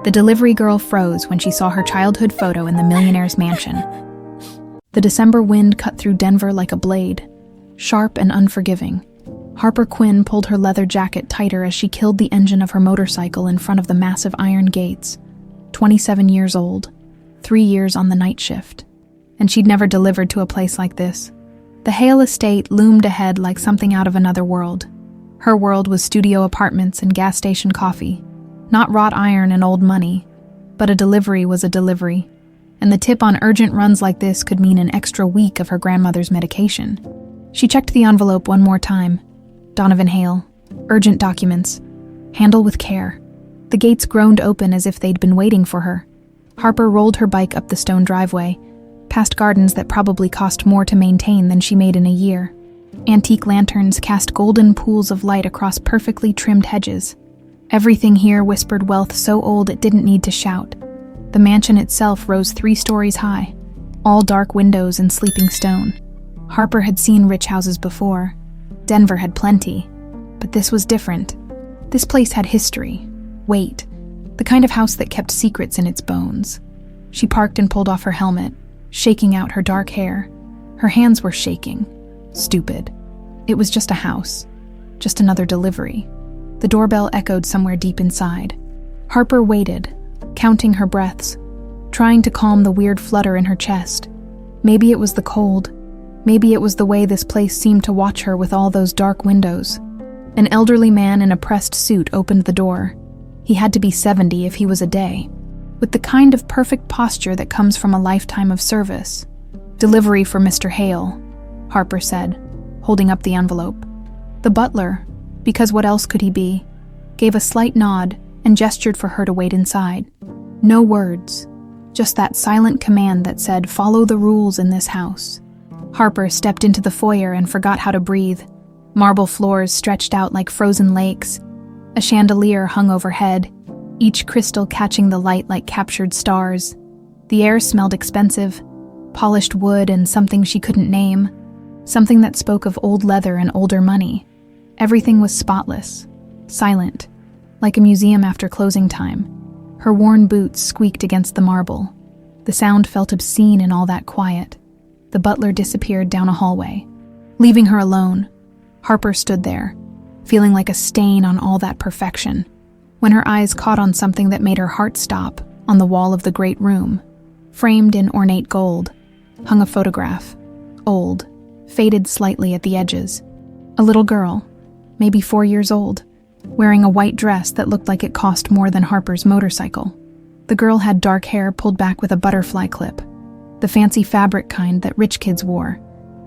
The delivery girl froze when she saw her childhood photo in the Millionaire'S mansion. The December wind cut through Denver like a blade, sharp and unforgiving. Harper Quinn pulled her leather jacket tighter as she killed the engine of her motorcycle in front of the massive iron gates. 27 years old, 3 years on the night shift. And she'd never delivered to a place like this. The Hale Estate loomed ahead like something out of another world. Her world was studio apartments and gas station coffee. Not wrought iron and old money, but a delivery was a delivery. And the tip on urgent runs like this could mean an extra week of her grandmother's medication. She checked the envelope one more time. Donovan Hale. Urgent documents. Handle with care. The gates groaned open as if they'd been waiting for her. Harper rolled her bike up the stone driveway, past gardens that probably cost more to maintain than she made in a year. Antique lanterns cast golden pools of light across perfectly trimmed hedges. Everything here whispered wealth so old it didn't need to shout. The mansion itself rose 3 stories high, all dark windows and sleeping stone. Harper had seen rich houses before. Denver had plenty. But this was different. This place had history, weight, the kind of house that kept secrets in its bones. She parked and pulled off her helmet, shaking out her dark hair. Her hands were shaking. Stupid. It was just a house. Just another delivery. The doorbell echoed somewhere deep inside. Harper waited, counting her breaths, trying to calm the weird flutter in her chest. Maybe it was the cold. Maybe it was the way this place seemed to watch her with all those dark windows. An elderly man in a pressed suit opened the door. He had to be 70 if he was a day, with the kind of perfect posture that comes from a lifetime of service. "Delivery for Mr. Hale," Harper said, holding up the envelope. The butler, because what else could he be, gave a slight nod and gestured for her to wait inside. No words, just that silent command that said, "Follow the rules in this house." Harper stepped into the foyer and forgot how to breathe. Marble floors stretched out like frozen lakes. A chandelier hung overhead, each crystal catching the light like captured stars. The air smelled expensive, polished wood and something she couldn't name, something that spoke of old leather and older money. Everything was spotless, silent, like a museum after closing time. Her worn boots squeaked against the marble. The sound felt obscene in all that quiet. The butler disappeared down a hallway. Leaving her alone, Harper stood there, feeling like a stain on all that perfection, when her eyes caught on something that made her heart stop. On the wall of the great room, framed in ornate gold, hung a photograph, old, faded slightly at the edges. A little girl, maybe 4 years old, wearing a white dress that looked like it cost more than Harper's motorcycle. The girl had dark hair pulled back with a butterfly clip, the fancy fabric kind that rich kids wore.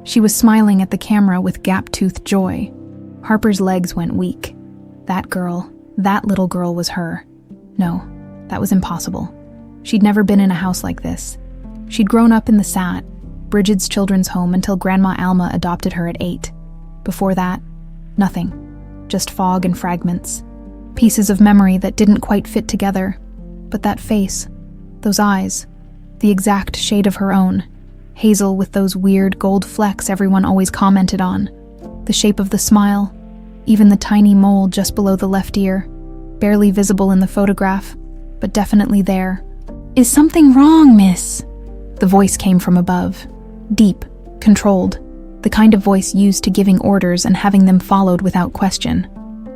She was smiling at the camera with gap-toothed joy. Harper's legs went weak. That little girl was her. No, that was impossible. She'd never been in a house like this. She'd grown up in the SAT, Bridget's children's home, until Grandma Alma adopted her at 8. Before that, nothing. Just fog and fragments. Pieces of memory that didn't quite fit together. But that face, those eyes, the exact shade of her own, hazel with those weird gold flecks everyone always commented on. The shape of the smile, even the tiny mole just below the left ear, barely visible in the photograph, but definitely there. "Is something wrong, miss?" The voice came from above, deep, controlled, the kind of voice used to giving orders and having them followed without question.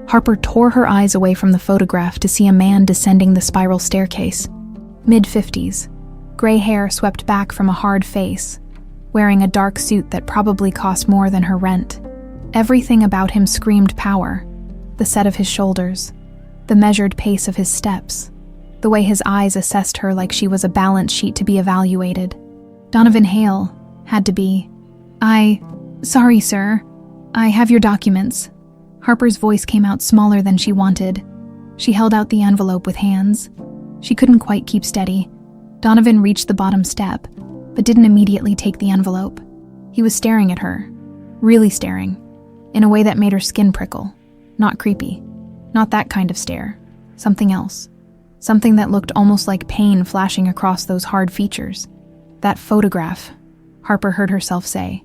Harper tore her eyes away from the photograph to see a man descending the spiral staircase. Mid-50s, gray hair swept back from a hard face, wearing a dark suit that probably cost more than her rent. Everything about him screamed power. The set of his shoulders, the measured pace of his steps, the way his eyes assessed her like she was a balance sheet to be evaluated. Donovan Hale had to be. Sorry, sir. I have your documents." Harper's voice came out smaller than she wanted. She held out the envelope with hands. She couldn't quite keep steady. Donovan reached the bottom step, but didn't immediately take the envelope. He was staring at her, really staring, in a way that made her skin prickle. Not creepy. Not that kind of stare. Something else. Something that looked almost like pain flashing across those hard features. "That photograph," Harper heard herself say,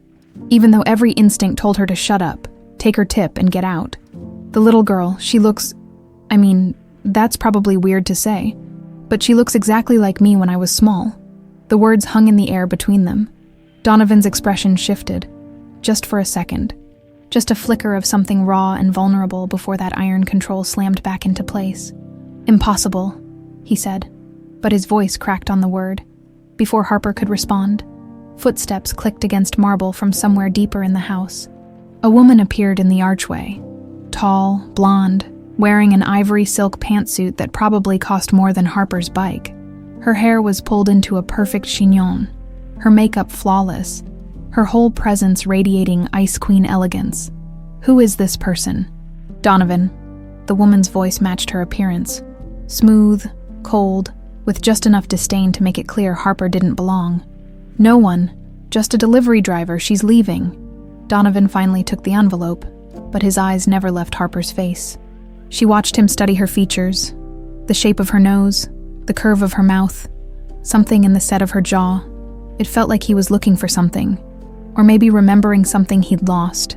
even though every instinct told her to shut up, take her tip, and get out. "The little girl, she looks... that's probably weird to say. But she looks exactly like me when I was small." The words hung in the air between them. Donovan's expression shifted, just for a second. Just a flicker of something raw and vulnerable before that iron control slammed back into place. "Impossible," he said, but his voice cracked on the word. Before Harper could respond, footsteps clicked against marble from somewhere deeper in the house. A woman appeared in the archway, tall, blonde, wearing an ivory silk pantsuit that probably cost more than Harper's bike. Her hair was pulled into a perfect chignon, her makeup flawless, her whole presence radiating Ice Queen elegance. "Who is this person?" "Donovan." The woman's voice matched her appearance. Smooth, cold, with just enough disdain to make it clear Harper didn't belong. "No one. Just a delivery driver. She's leaving." Donovan finally took the envelope, but his eyes never left Harper's face. She watched him study her features, the shape of her nose, the curve of her mouth, something in the set of her jaw. It felt like he was looking for something, or maybe remembering something he'd lost.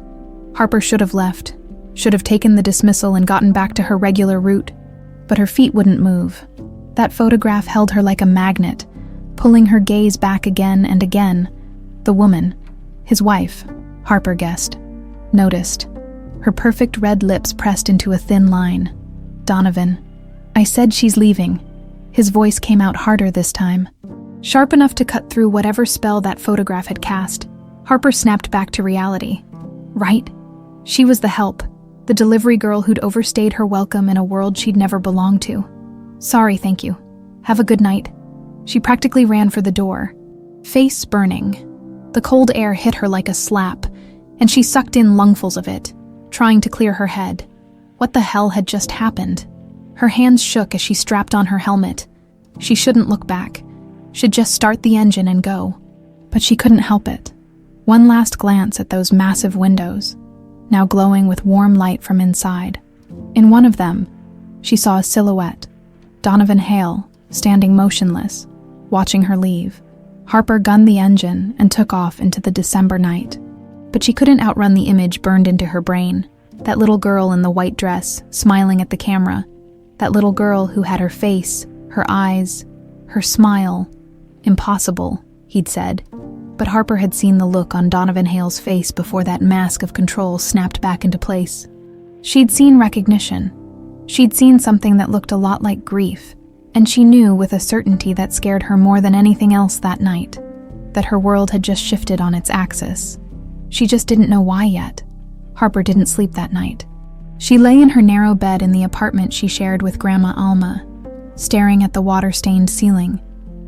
Harper should have left, should have taken the dismissal and gotten back to her regular route, but her feet wouldn't move. That photograph held her like a magnet, pulling her gaze back again and again. The woman, his wife, Harper guessed, noticed. Her perfect red lips pressed into a thin line. "Donovan. I said she's leaving." His voice came out harder this time, sharp enough to cut through whatever spell that photograph had cast. Harper snapped back to reality. Right? She was the help, the delivery girl who'd overstayed her welcome in a world she'd never belonged to. "Sorry, thank you. Have a good night." She practically ran for the door, face burning. The cold air hit her like a slap, and she sucked in lungfuls of it, trying to clear her head. What the hell had just happened? Her hands shook as she strapped on her helmet. She shouldn't look back, should just start the engine and go. But she couldn't help it. One last glance at those massive windows, now glowing with warm light from inside. In one of them, she saw a silhouette, Donovan Hale, standing motionless, watching her leave. Harper gunned the engine and took off into the December night. But she couldn't outrun the image burned into her brain. That little girl in the white dress, smiling at the camera. That little girl who had her face, her eyes, her smile. Impossible, he'd said. But Harper had seen the look on Donovan Hale's face before that mask of control snapped back into place. She'd seen recognition. She'd seen something that looked a lot like grief, and she knew with a certainty that scared her more than anything else that night, that her world had just shifted on its axis. She just didn't know why yet. Harper didn't sleep that night. She lay in her narrow bed in the apartment she shared with Grandma Alma, staring at the water-stained ceiling,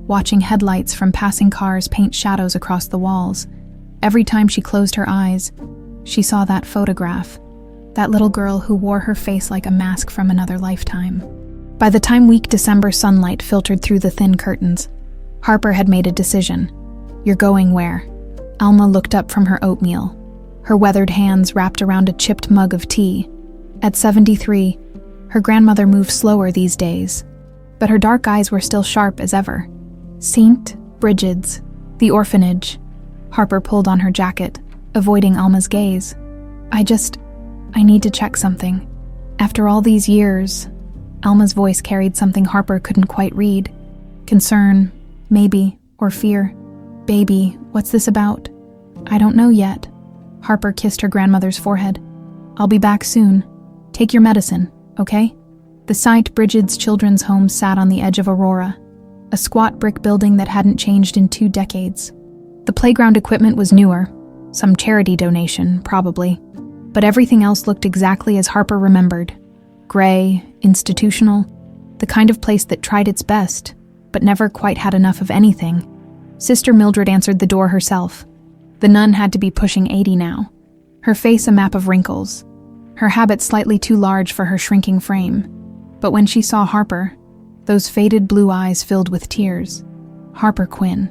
watching headlights from passing cars paint shadows across the walls. Every time she closed her eyes, she saw that photograph, that little girl who wore her face like a mask from another lifetime. By the time weak December sunlight filtered through the thin curtains, Harper had made a decision. "You're going where?" Alma looked up from her oatmeal, her weathered hands wrapped around a chipped mug of tea. At 73, her grandmother moved slower these days, but her dark eyes were still sharp as ever. "St. Bridget's, the orphanage." Harper pulled on her jacket, avoiding Alma's gaze. I need to check something. After all these years," Alma's voice carried something Harper couldn't quite read. Concern, maybe, or fear. "Baby, what's this about?" "I don't know yet." Harper kissed her grandmother's forehead. "I'll be back soon. Take your medicine, okay?" The St. Bridget's children's home sat on the edge of Aurora, a squat brick building that hadn't changed in 2 decades. The playground equipment was newer, some charity donation, probably, but everything else looked exactly as Harper remembered. Gray, institutional, the kind of place that tried its best, but never quite had enough of anything. Sister Mildred answered the door herself. The nun had to be pushing 80 now, her face a map of wrinkles, her habit slightly too large for her shrinking frame. But when she saw Harper, those faded blue eyes filled with tears. "Harper Quinn."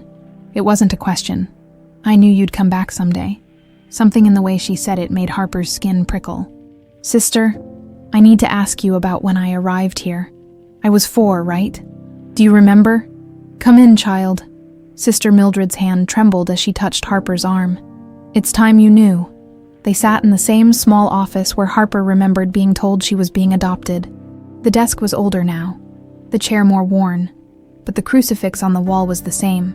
It wasn't a question. "I knew you'd come back someday." Something in the way she said it made Harper's skin prickle. "Sister, I need to ask you about when I arrived here. I was 4, right? Do you remember? Come in, child." Sister Mildred's hand trembled as she touched Harper's arm. "It's time you knew." They sat in the same small office where Harper remembered being told she was being adopted. The desk was older now, the chair more worn, but the crucifix on the wall was the same.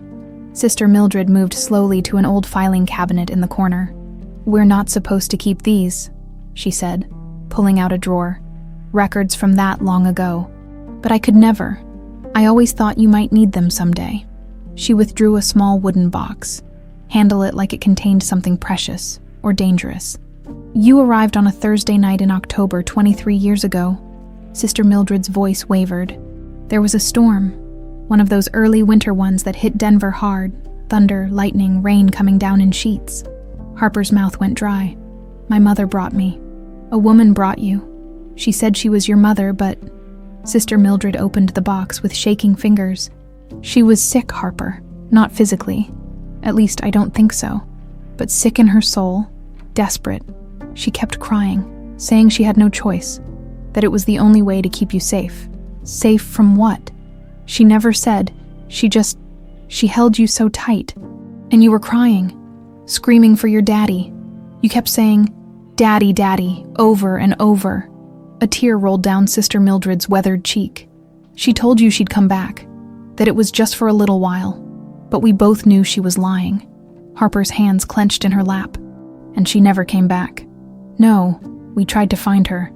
Sister Mildred moved slowly to an old filing cabinet in the corner. "We're not supposed to keep these," she said, pulling out a drawer. "Records from that long ago. But I could never. I always thought you might need them someday." She withdrew a small wooden box. "Handle it like it contained something precious or dangerous. You arrived on a Thursday night in October 23 years ago." Sister Mildred's voice wavered. "There was a storm, one of those early winter ones that hit Denver hard, thunder, lightning, rain coming down in sheets." Harper's mouth went dry. "My mother brought me. A woman brought you. She said she was your mother, but..." Sister Mildred opened the box with shaking fingers. "She was sick, Harper. Not physically. At least I don't think so. But sick in her soul. Desperate. She kept crying, saying she had no choice. That it was the only way to keep you safe. Safe from what? She never said. She held you so tight. And you were crying, screaming for your daddy. You kept saying, 'Daddy, Daddy,' over and over." A tear rolled down Sister Mildred's weathered cheek. "She told you she'd come back, that it was just for a little while. But we both knew she was lying." Harper's hands clenched in her lap. "And she never came back." "No, we tried to find her,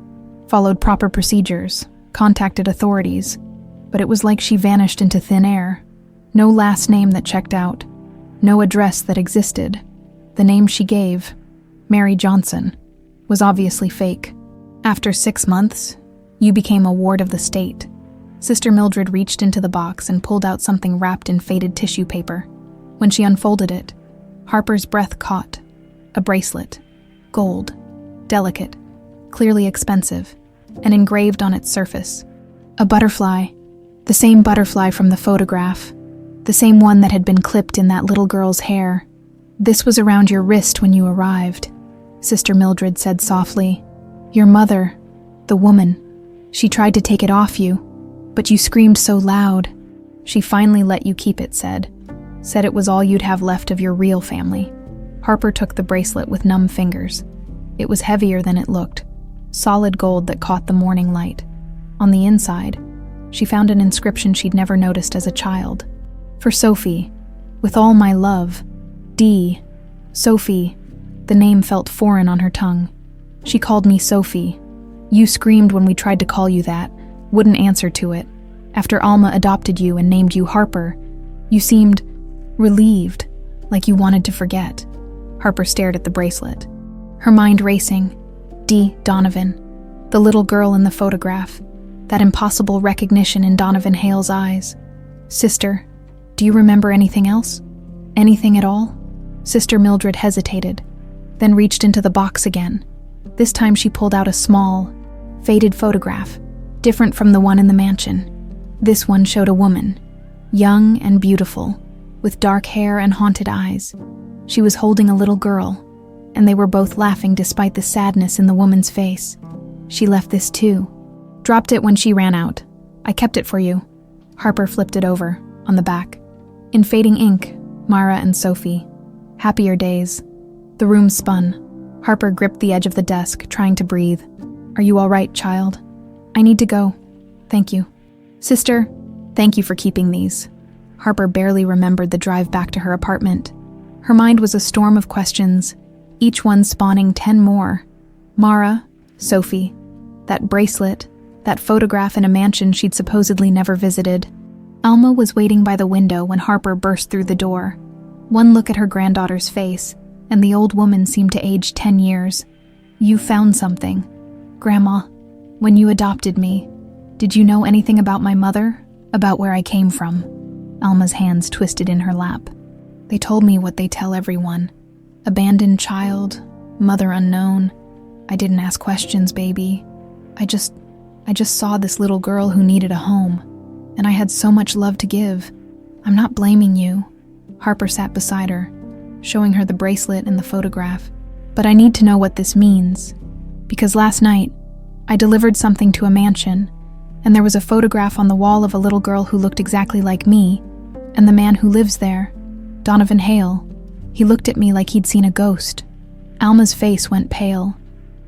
followed proper procedures, contacted authorities, but it was like she vanished into thin air. No last name that checked out, no address that existed. The name she gave, Mary Johnson, was obviously fake. After 6 months, you became a ward of the state." Sister Mildred reached into the box and pulled out something wrapped in faded tissue paper. When she unfolded it, Harper's breath caught. A bracelet, gold, delicate, clearly expensive, and engraved on its surface. A butterfly, the same butterfly from the photograph, the same one that had been clipped in that little girl's hair. "This was around your wrist when you arrived," Sister Mildred said softly. "Your mother, the woman, she tried to take it off you, but you screamed so loud. She finally let you keep it, said it was all you'd have left of your real family." Harper took the bracelet with numb fingers. It was heavier than it looked, solid gold that caught the morning light. On the inside, she found an inscription she'd never noticed as a child. "For Sophie, with all my love, D. Sophie." The name felt foreign on her tongue. "She called me Sophie. You screamed when we tried to call you that, wouldn't answer to it. After Alma adopted you and named you Harper, you seemed relieved, like you wanted to forget." Harper stared at the bracelet, her mind racing. D. Donovan, the little girl in the photograph, that impossible recognition in Donovan Hale's eyes. "Sister, do you remember anything else? Anything at all?" Sister Mildred hesitated, then reached into the box again. This time she pulled out a small, faded photograph, different from the one in the mansion. This one showed a woman, young and beautiful, with dark hair and haunted eyes. She was holding a little girl, and they were both laughing despite the sadness in the woman's face. "She left this too. Dropped it when she ran out. I kept it for you." Harper flipped it over, on the back. In fading ink, Mara and Sophie. Happier days. The room spun. Harper gripped the edge of the desk, trying to breathe. "Are you all right, child?" "I need to go. Thank you." "Sister, thank you for keeping these." Harper barely remembered the drive back to her apartment. Her mind was a storm of questions, each one spawning 10 more. Mara, Sophie, that bracelet, that photograph in a mansion she'd supposedly never visited. Alma was waiting by the window when Harper burst through the door. One look at her granddaughter's face, and the old woman seemed to age 10 years. "You found something. Grandma, when you adopted me, did you know anything about my mother? About where I came from?" Alma's hands twisted in her lap. "They told me what they tell everyone. Abandoned child, mother unknown. I didn't ask questions, baby. I just saw this little girl who needed a home, and I had so much love to give. I'm not blaming you." Harper sat beside her, showing her the bracelet and the photograph. "But I need to know what this means, because last night, I delivered something to a mansion, and there was a photograph on the wall of a little girl who looked exactly like me, and the man who lives there, Donovan Hale, he looked at me like he'd seen a ghost." Alma's face went pale.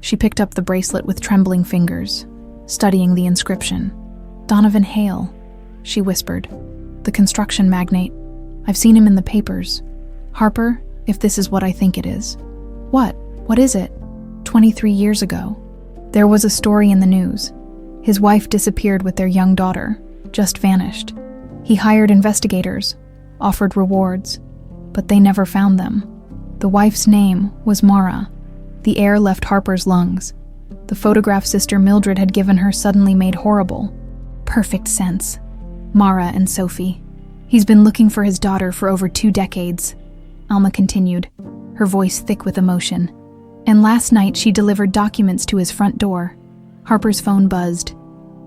She picked up the bracelet with trembling fingers, studying the inscription. "Donovan Hale," she whispered. The construction magnate. I've seen him in the papers. Harper, if this is what I think it is. What? What is it? 23 years ago. There was a story in the news. His wife disappeared with their young daughter, just vanished. He hired investigators, offered rewards, but they never found them. The wife's name was Mara. The air left Harper's lungs. The photograph Sister Mildred had given her suddenly made horrible. Perfect sense. Mara and Sophie. He's been looking for his daughter for over 2 decades. Alma continued, her voice thick with emotion. And last night she delivered documents to his front door. Harper's phone buzzed.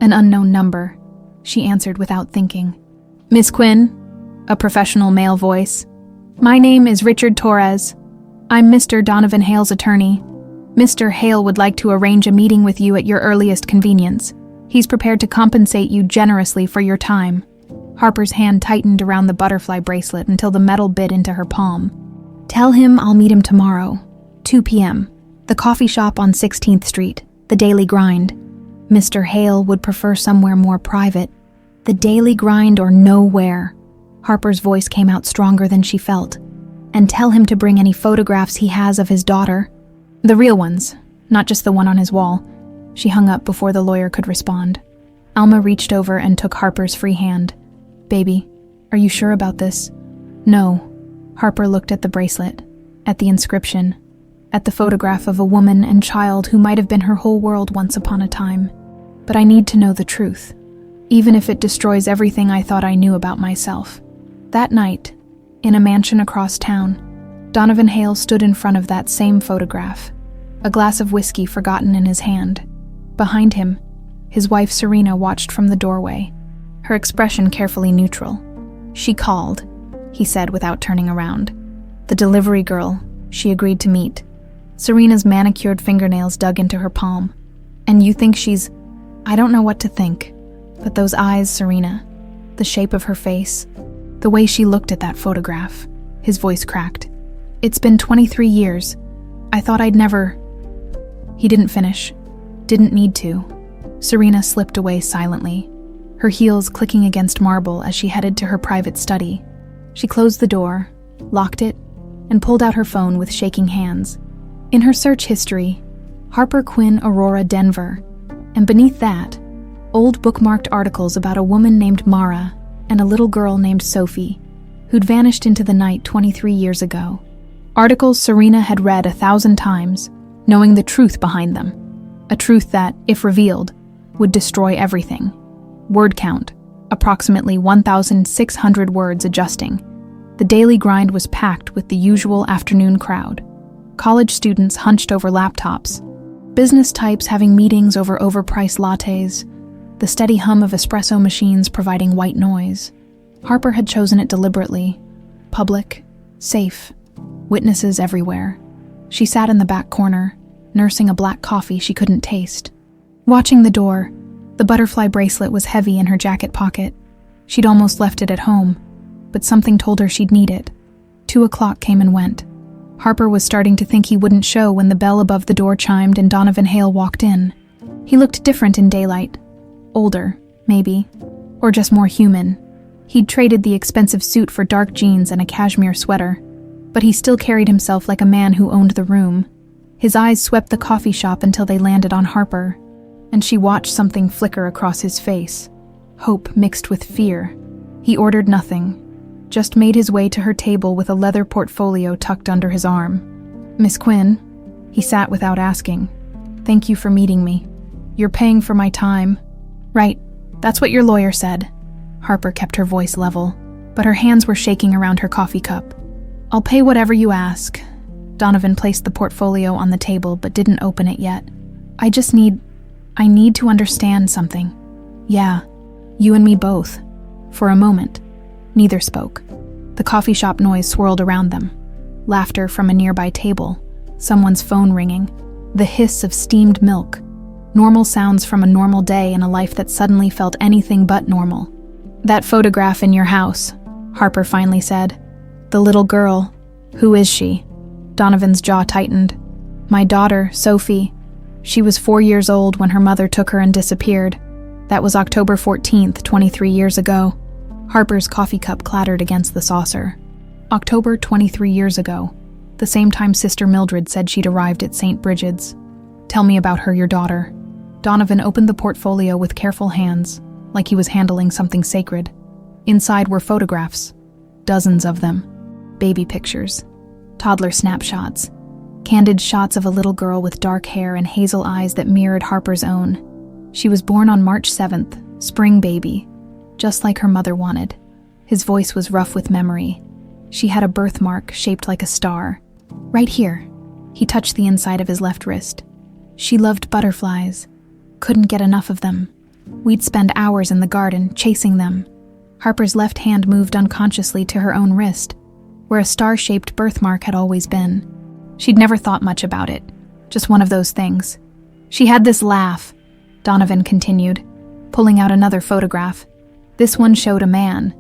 An unknown number. She answered without thinking. Miss Quinn, a professional male voice. My name is Richard Torres. I'm Mr. Donovan Hale's attorney. Mr. Hale would like to arrange a meeting with you at your earliest convenience. He's prepared to compensate you generously for your time. Harper's hand tightened around the butterfly bracelet until the metal bit into her palm. Tell him I'll meet him tomorrow, 2 p.m., the coffee shop on 16th Street, the Daily Grind. Mr. Hale would prefer somewhere more private. The Daily Grind or nowhere. Harper's voice came out stronger than she felt. And tell him to bring any photographs he has of his daughter. The real ones, not just the one on his wall. She hung up before the lawyer could respond. Alma reached over and took Harper's free hand. Baby, are you sure about this? No. Harper looked at the bracelet, at the inscription, at the photograph of a woman and child who might have been her whole world once upon a time. But I need to know the truth, even if it destroys everything I thought I knew about myself. That night, in a mansion across town, Donovan Hale stood in front of that same photograph, a glass of whiskey forgotten in his hand. Behind him, his wife Serena watched from the doorway, her expression carefully neutral. She called, he said without turning around. The delivery girl she agreed to meet. Serena's manicured fingernails dug into her palm. And you think she's... I don't know what to think. But those eyes, Serena, the shape of her face, the way she looked at that photograph. His voice cracked. It's been 23 years. I thought I'd never... He didn't finish. Didn't need to. Serena slipped away silently, her heels clicking against marble as she headed to her private study. She closed the door, locked it, and pulled out her phone with shaking hands. In her search history, Harper Quinn Aurora Denver, and beneath that, old bookmarked articles about a woman named Mara and a little girl named Sophie, who'd vanished into the night 23 years ago. Articles Serena had read 1,000 times, knowing the truth behind them. A truth that, if revealed, would destroy everything. Word count, approximately 1,600 words adjusting. The Daily Grind was packed with the usual afternoon crowd. College students hunched over laptops, business types having meetings over overpriced lattes, the steady hum of espresso machines providing white noise. Harper had chosen it deliberately. Public, safe, witnesses everywhere. She sat in the back corner, nursing a black coffee she couldn't taste. Watching the door, the butterfly bracelet was heavy in her jacket pocket. She'd almost left it at home, but something told her she'd need it. 2 o'clock came and went. Harper was starting to think he wouldn't show when the bell above the door chimed and Donovan Hale walked in. He looked different in daylight. Older, maybe, or just more human. He'd traded the expensive suit for dark jeans and a cashmere sweater, but he still carried himself like a man who owned the room. His eyes swept the coffee shop until they landed on Harper, and she watched something flicker across his face. Hope mixed with fear. He ordered nothing, just made his way to her table with a leather portfolio tucked under his arm. Miss Quinn, he sat without asking. Thank you for meeting me. You're paying for my time. Right, that's what your lawyer said. Harper kept her voice level, but her hands were shaking around her coffee cup. I'll pay whatever you ask. Donovan placed the portfolio on the table but didn't open it yet. I need to understand something. Yeah, you and me both. For a moment, neither spoke. The coffee shop noise swirled around them. Laughter from a nearby table, someone's phone ringing, the hiss of steamed milk. Normal sounds from a normal day in a life that suddenly felt anything but normal. That photograph in your house, Harper finally said. The little girl. Who is she? Donovan's jaw tightened. My daughter, Sophie. She was 4 years old when her mother took her and disappeared. That was October 14th, 23 years ago. Harper's coffee cup clattered against the saucer. October 23 years ago, the same time Sister Mildred said she'd arrived at St. Bridget's. Tell me about her, your daughter. Donovan opened the portfolio with careful hands, like he was handling something sacred. Inside were photographs, dozens of them. Baby pictures, toddler snapshots, candid shots of a little girl with dark hair and hazel eyes that mirrored Harper's own. She was born on March 7th, spring baby, just like her mother wanted. His voice was rough with memory. She had a birthmark shaped like a star. Right here. He touched the inside of his left wrist. She loved butterflies. Couldn't get enough of them. We'd spend hours in the garden, chasing them. Harper's left hand moved unconsciously to her own wrist, where a star-shaped birthmark had always been. She'd never thought much about it. Just one of those things. She had this laugh, Donovan continued, pulling out another photograph. This one showed a man,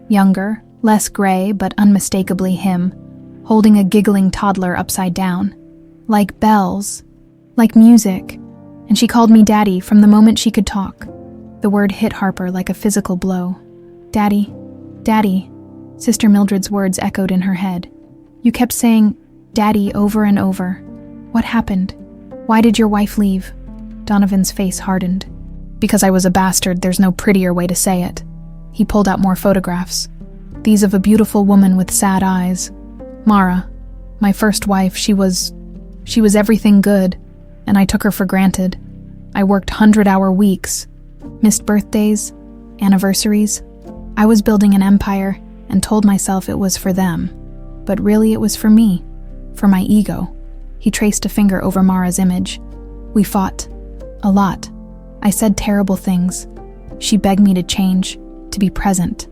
younger, less gray, but unmistakably him, holding a giggling toddler upside down. Like bells, like music, and she called me Daddy from the moment she could talk. The word hit Harper like a physical blow. Daddy, Daddy, Sister Mildred's words echoed in her head. You kept saying, Daddy, over and over. What happened? Why did your wife leave? Donovan's face hardened. Because I was a bastard, there's no prettier way to say it. He pulled out more photographs. These of a beautiful woman with sad eyes. Mara, my first wife, she was everything good, and I took her for granted. I worked 100-hour weeks, missed birthdays, anniversaries. I was building an empire and told myself it was for them. But really it was for me, for my ego. He traced a finger over Mara's image. We fought. A lot. I said terrible things. She begged me to change, to be present,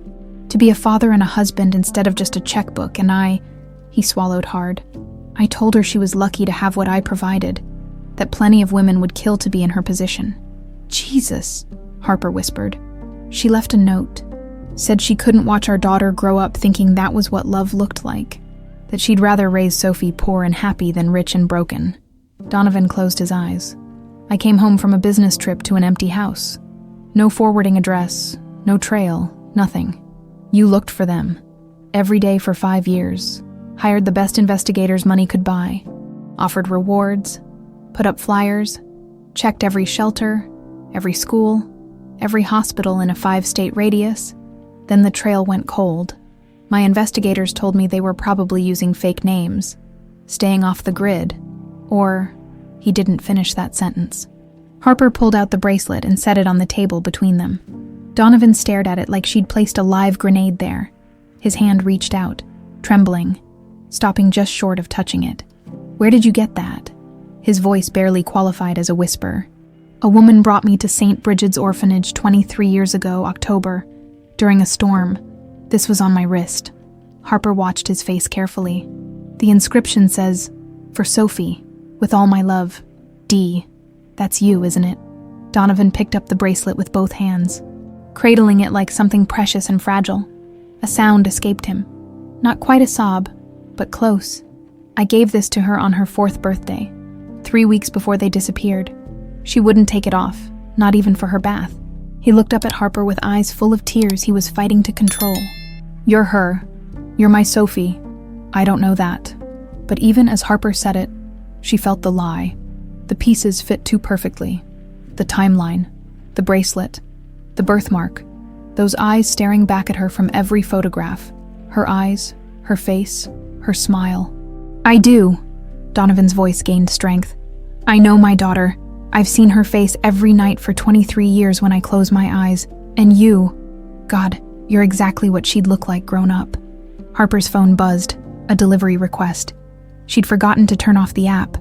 to be a father and a husband instead of just a checkbook, and he swallowed hard. I told her she was lucky to have what I provided, that plenty of women would kill to be in her position. Jesus, Harper whispered. She left a note, said she couldn't watch our daughter grow up thinking that was what love looked like, that she'd rather raise Sophie poor and happy than rich and broken. Donovan closed his eyes. I came home from a business trip to an empty house. No forwarding address, no trail, nothing. You looked for them. Every day for 5 years. Hired the best investigators money could buy. Offered rewards. Put up flyers. Checked every shelter, every school, every hospital in a 5-state radius. Then the trail went cold. My investigators told me they were probably using fake names, staying off the grid, or... He didn't finish that sentence. Harper pulled out the bracelet and set it on the table between them. Donovan stared at it like she'd placed a live grenade there. His hand reached out, trembling, stopping just short of touching it. Where did you get that? His voice barely qualified as a whisper. A woman brought me to St. Bridget's orphanage 23 years ago, October, during a storm. This was on my wrist. Harper watched his face carefully. The inscription says, "For Sophie. With all my love, D." That's you, isn't it? Donovan picked up the bracelet with both hands, cradling it like something precious and fragile. A sound escaped him. Not quite a sob, but close. I gave this to her on her 4th birthday, 3 weeks before they disappeared. She wouldn't take it off, not even for her bath. He looked up at Harper with eyes full of tears he was fighting to control. You're her. You're my Sophie. I don't know that. But even as Harper said it, she felt the lie. The pieces fit too perfectly. The timeline, the bracelet, the birthmark, those eyes staring back at her from every photograph. Her eyes, her face, her smile. I do. Donovan's voice gained strength. I know my daughter. I've seen her face every night for 23 years when I close my eyes. And you, God, you're exactly what she'd look like grown up. Harper's phone buzzed, a delivery request. She'd forgotten to turn off the app.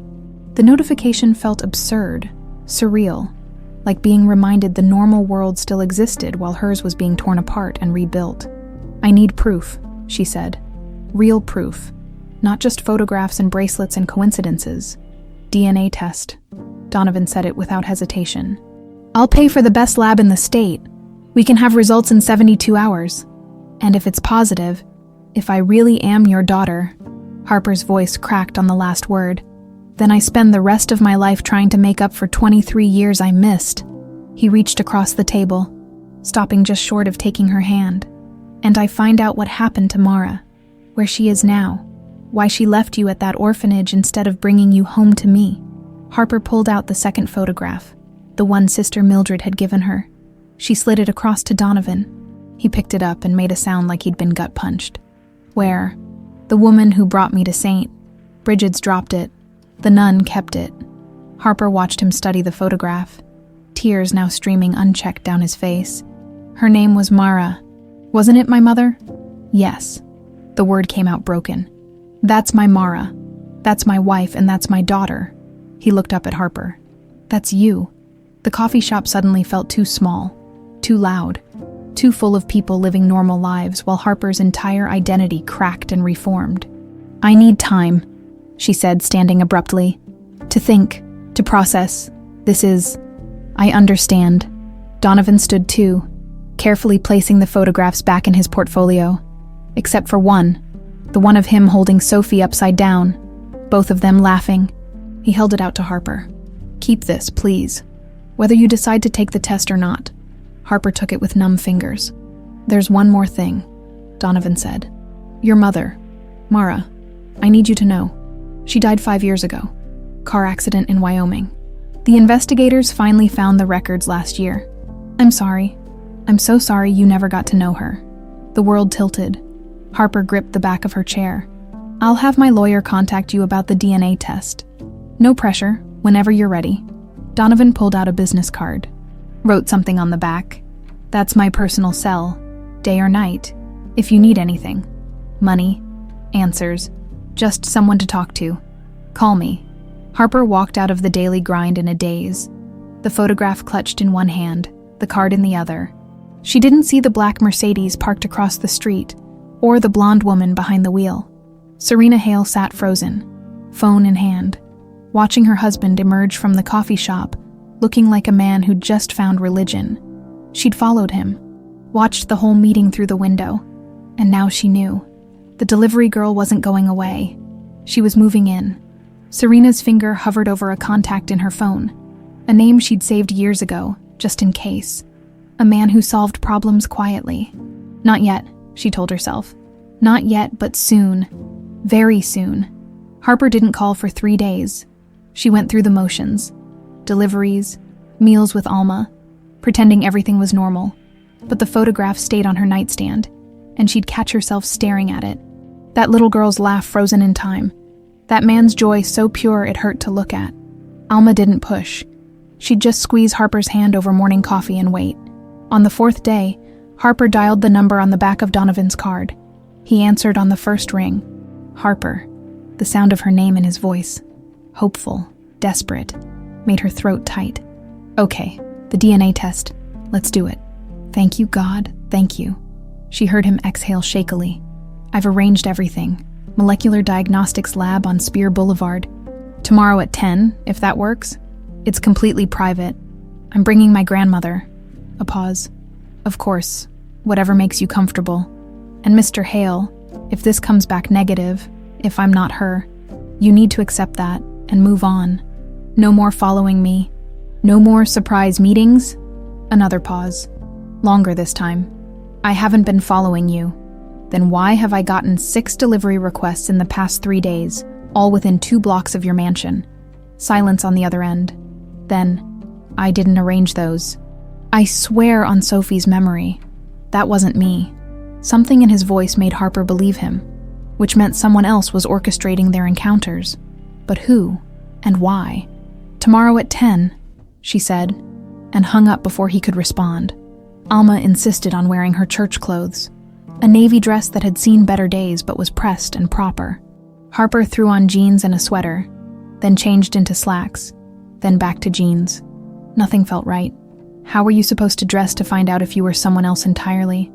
The notification felt absurd, surreal, like being reminded the normal world still existed while hers was being torn apart and rebuilt. I need proof, she said. Real proof. Not just photographs and bracelets and coincidences. DNA test. Donovan said it without hesitation. I'll pay for the best lab in the state. We can have results in 72 hours. And if it's positive, if I really am your daughter, Harper's voice cracked on the last word, then I spend the rest of my life trying to make up for 23 years I missed. He reached across the table, stopping just short of taking her hand. And I find out what happened to Mara, where she is now, why she left you at that orphanage instead of bringing you home to me. Harper pulled out the second photograph, the one Sister Mildred had given her. She slid it across to Donovan. He picked it up and made a sound like he'd been gut-punched. Where? The woman who brought me to St. Bridget's dropped it. The nun kept it. Harper watched him study the photograph, tears now streaming unchecked down his face. Her name was Mara. Wasn't it my mother? Yes. The word came out broken. That's my Mara. That's my wife and that's my daughter. He looked up at Harper. That's you. The coffee shop suddenly felt too small, too loud, too full of people living normal lives while Harper's entire identity cracked and reformed. I need time, she said, standing abruptly. To think, to process. I understand. Donovan stood too, carefully placing the photographs back in his portfolio. Except for one, the one of him holding Sophie upside down, both of them laughing. He held it out to Harper. Keep this, please. Whether you decide to take the test or not. Harper took it with numb fingers. There's one more thing, Donovan said. Your mother, Mara, I need you to know. She died 5 years ago. Car accident in Wyoming. The investigators finally found the records last year. I'm sorry. I'm so sorry you never got to know her. The world tilted. Harper gripped the back of her chair. I'll have my lawyer contact you about the DNA test. No pressure, whenever you're ready. Donovan pulled out a business card. Wrote something on the back. That's my personal cell, day or night, if you need anything. Money, answers, just someone to talk to. Call me. Harper walked out of the daily grind in a daze, the photograph clutched in one hand, the card in the other. She didn't see the black Mercedes parked across the street, or the blonde woman behind the wheel. Serena Hale sat frozen, phone in hand, watching her husband emerge from the coffee shop, looking like a man who'd just found religion. She'd followed him, watched the whole meeting through the window, and now she knew. The delivery girl wasn't going away. She was moving in. Serena's finger hovered over a contact in her phone, a name she'd saved years ago, just in case. A man who solved problems quietly. Not yet, she told herself. Not yet, but soon. Very soon. Harper didn't call for 3 days. She went through the motions. Deliveries, meals with Alma, pretending everything was normal. But the photograph stayed on her nightstand, and she'd catch herself staring at it. That little girl's laugh frozen in time. That man's joy so pure it hurt to look at. Alma didn't push. She'd just squeeze Harper's hand over morning coffee and wait. On the 4th day, Harper dialed the number on the back of Donovan's card. He answered on the first ring. Harper. The sound of her name in his voice. Hopeful, desperate, made her throat tight. Okay, the DNA test. Let's do it. Thank you, God, thank you. She heard him exhale shakily. I've arranged everything. Molecular Diagnostics Lab on Spear Boulevard. Tomorrow at 10, if that works. It's completely private. I'm bringing my grandmother. A pause. Of course, whatever makes you comfortable. And Mr. Hale, if this comes back negative, if I'm not her, you need to accept that and move on. No more following me. No more surprise meetings. Another pause. Longer this time. I haven't been following you. Then why have I gotten 6 delivery requests in the past 3 days, all within 2 blocks of your mansion? Silence on the other end. Then, I didn't arrange those. I swear on Sophie's memory. That wasn't me. Something in his voice made Harper believe him, which meant someone else was orchestrating their encounters. But who? And why? Tomorrow at 10, she said, and hung up before he could respond. Alma insisted on wearing her church clothes. A navy dress that had seen better days but was pressed and proper. Harper threw on jeans and a sweater, then changed into slacks, then back to jeans. Nothing felt right. How were you supposed to dress to find out if you were someone else entirely?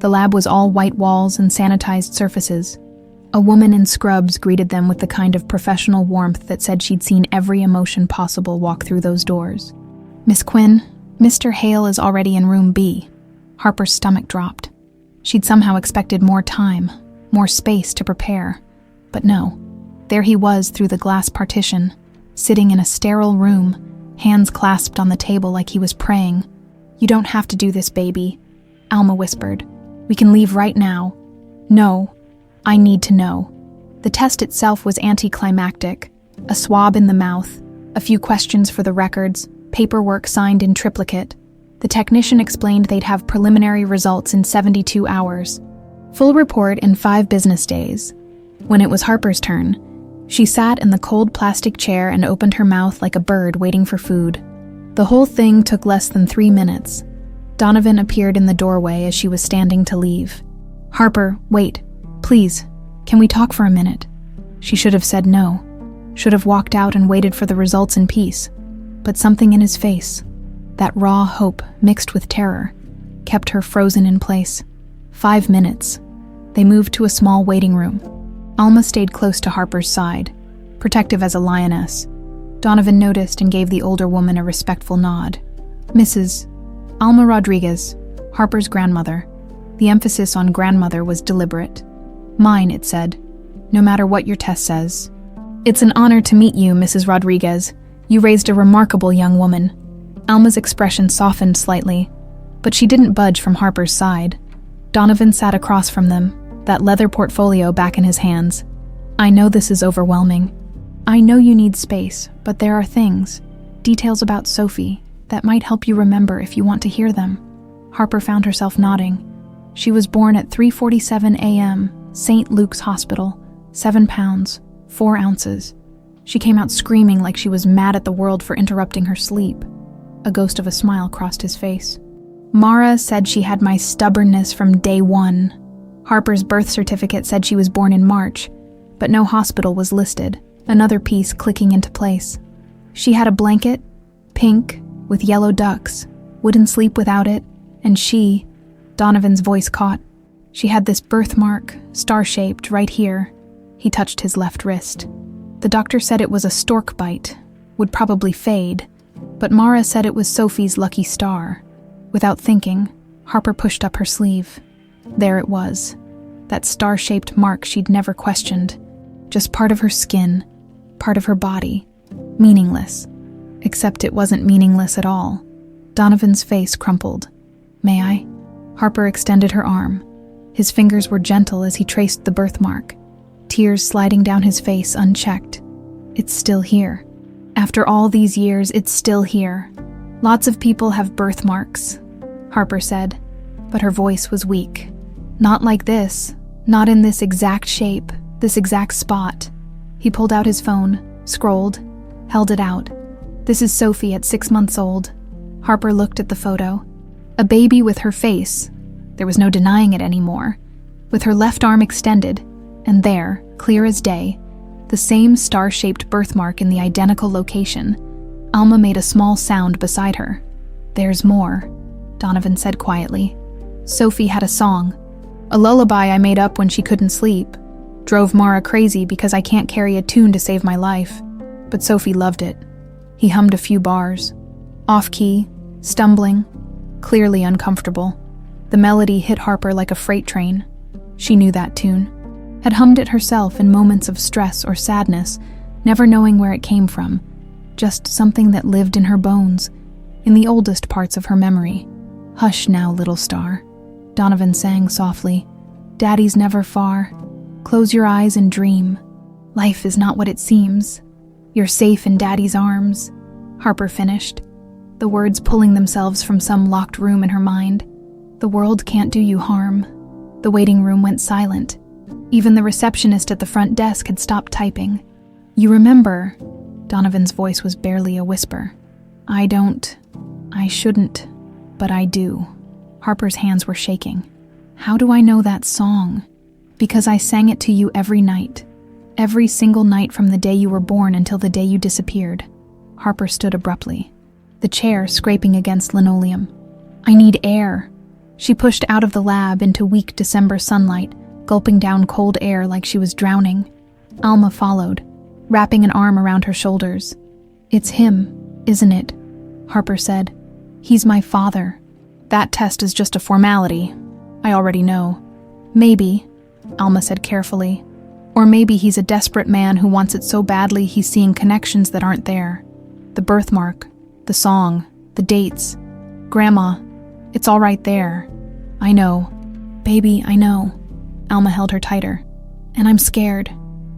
The lab was all white walls and sanitized surfaces. A woman in scrubs greeted them with the kind of professional warmth that said she'd seen every emotion possible walk through those doors. Miss Quinn, Mr. Hale is already in room B. Harper's stomach dropped. She'd somehow expected more time, more space to prepare. But no, there he was through the glass partition, sitting in a sterile room, hands clasped on the table like he was praying. You don't have to do this, baby, Alma whispered. We can leave right now. No, I need to know. The test itself was anticlimactic. A swab in the mouth, a few questions for the records, paperwork signed in triplicate. The technician explained they'd have preliminary results in 72 hours. Full report in 5 business days. When it was Harper's turn, she sat in the cold plastic chair and opened her mouth like a bird waiting for food. The whole thing took less than 3 minutes. Donovan appeared in the doorway as she was standing to leave. "Harper, wait. Please, can we talk for a minute?" She should have said no. Should have walked out and waited for the results in peace. But something in his face, that raw hope mixed with terror, kept her frozen in place. 5 minutes. They moved to a small waiting room. Alma stayed close to Harper's side, protective as a lioness. Donovan noticed and gave the older woman a respectful nod. "Mrs. Alma Rodriguez, Harper's grandmother." The emphasis on grandmother was deliberate. "Mine," it said, "no matter what your test says." "It's an honor to meet you, Mrs. Rodriguez. You raised a remarkable young woman." Alma's expression softened slightly, but she didn't budge from Harper's side. Donovan sat across from them, that leather portfolio back in his hands. "I know this is overwhelming. I know you need space, but there are things, details about Sophie, that might help you remember if you want to hear them." Harper found herself nodding. She was born at 3:47 a.m., St. Luke's Hospital, 7 pounds, 4 ounces. She came out screaming like she was mad at the world for interrupting her sleep. A ghost of a smile crossed his face. "Mara said she had my stubbornness from day one." Harper's birth certificate said she was born in March, but no hospital was listed, another piece clicking into place. She had a blanket, pink, with yellow ducks, wouldn't sleep without it, and she, Donovan's voice caught. She had this birthmark, star-shaped, right here. He touched his left wrist. The doctor said it was a stork bite, would probably fade, but Mara said it was Sophie's lucky star. Without thinking, Harper pushed up her sleeve. There it was, that star-shaped mark she'd never questioned. Just part of her skin, part of her body, meaningless. Except it wasn't meaningless at all. Donovan's face crumpled. "May I?" Harper extended her arm. His fingers were gentle as he traced the birthmark, tears sliding down his face unchecked. "It's still here. After all these years, it's still here. Lots of people have birthmarks," Harper said, but her voice was weak. "Not like this, not in this exact shape, this exact spot." He pulled out his phone, scrolled, held it out. "This is Sophie at 6 months old." Harper looked at the photo. A baby with her face, there was no denying it anymore, with her left arm extended, and there, clear as day, the same star-shaped birthmark in the identical location. Alma made a small sound beside her. "There's more," Donovan said quietly. "Sophie had a song, a lullaby I made up when she couldn't sleep. Drove Mara crazy because I can't carry a tune to save my life. But Sophie loved it." He hummed a few bars. Off-key, stumbling, clearly uncomfortable. The melody hit Harper like a freight train. She knew that tune. Had hummed it herself in moments of stress or sadness, never knowing where it came from. Just something that lived in her bones, in the oldest parts of her memory. "Hush now, little star," Donovan sang softly. "Daddy's never far. Close your eyes and dream. Life is not what it seems. You're safe in Daddy's arms," Harper finished, the words pulling themselves from some locked room in her mind. "The world can't do you harm." The waiting room went silent. Even the receptionist at the front desk had stopped typing. "You remember," Donovan's voice was barely a whisper. I shouldn't, but I do." Harper's hands were shaking. "How do I know that song?" "Because I sang it to you every night. Every single night from the day you were born until the day you disappeared." Harper stood abruptly, the chair scraping against linoleum. "I need air." She pushed out of the lab into weak December sunlight, gulping down cold air like she was drowning. Alma followed, wrapping an arm around her shoulders. "It's him, isn't it?" Harper said. "He's my father." "That test is just a formality. I already know." "Maybe," Alma said carefully. "Or maybe he's a desperate man who wants it so badly he's seeing connections that aren't there. The birthmark, the song, the dates. Grandma, it's all right there." "I know." Baby, I know. Alma held her tighter. And I'm scared.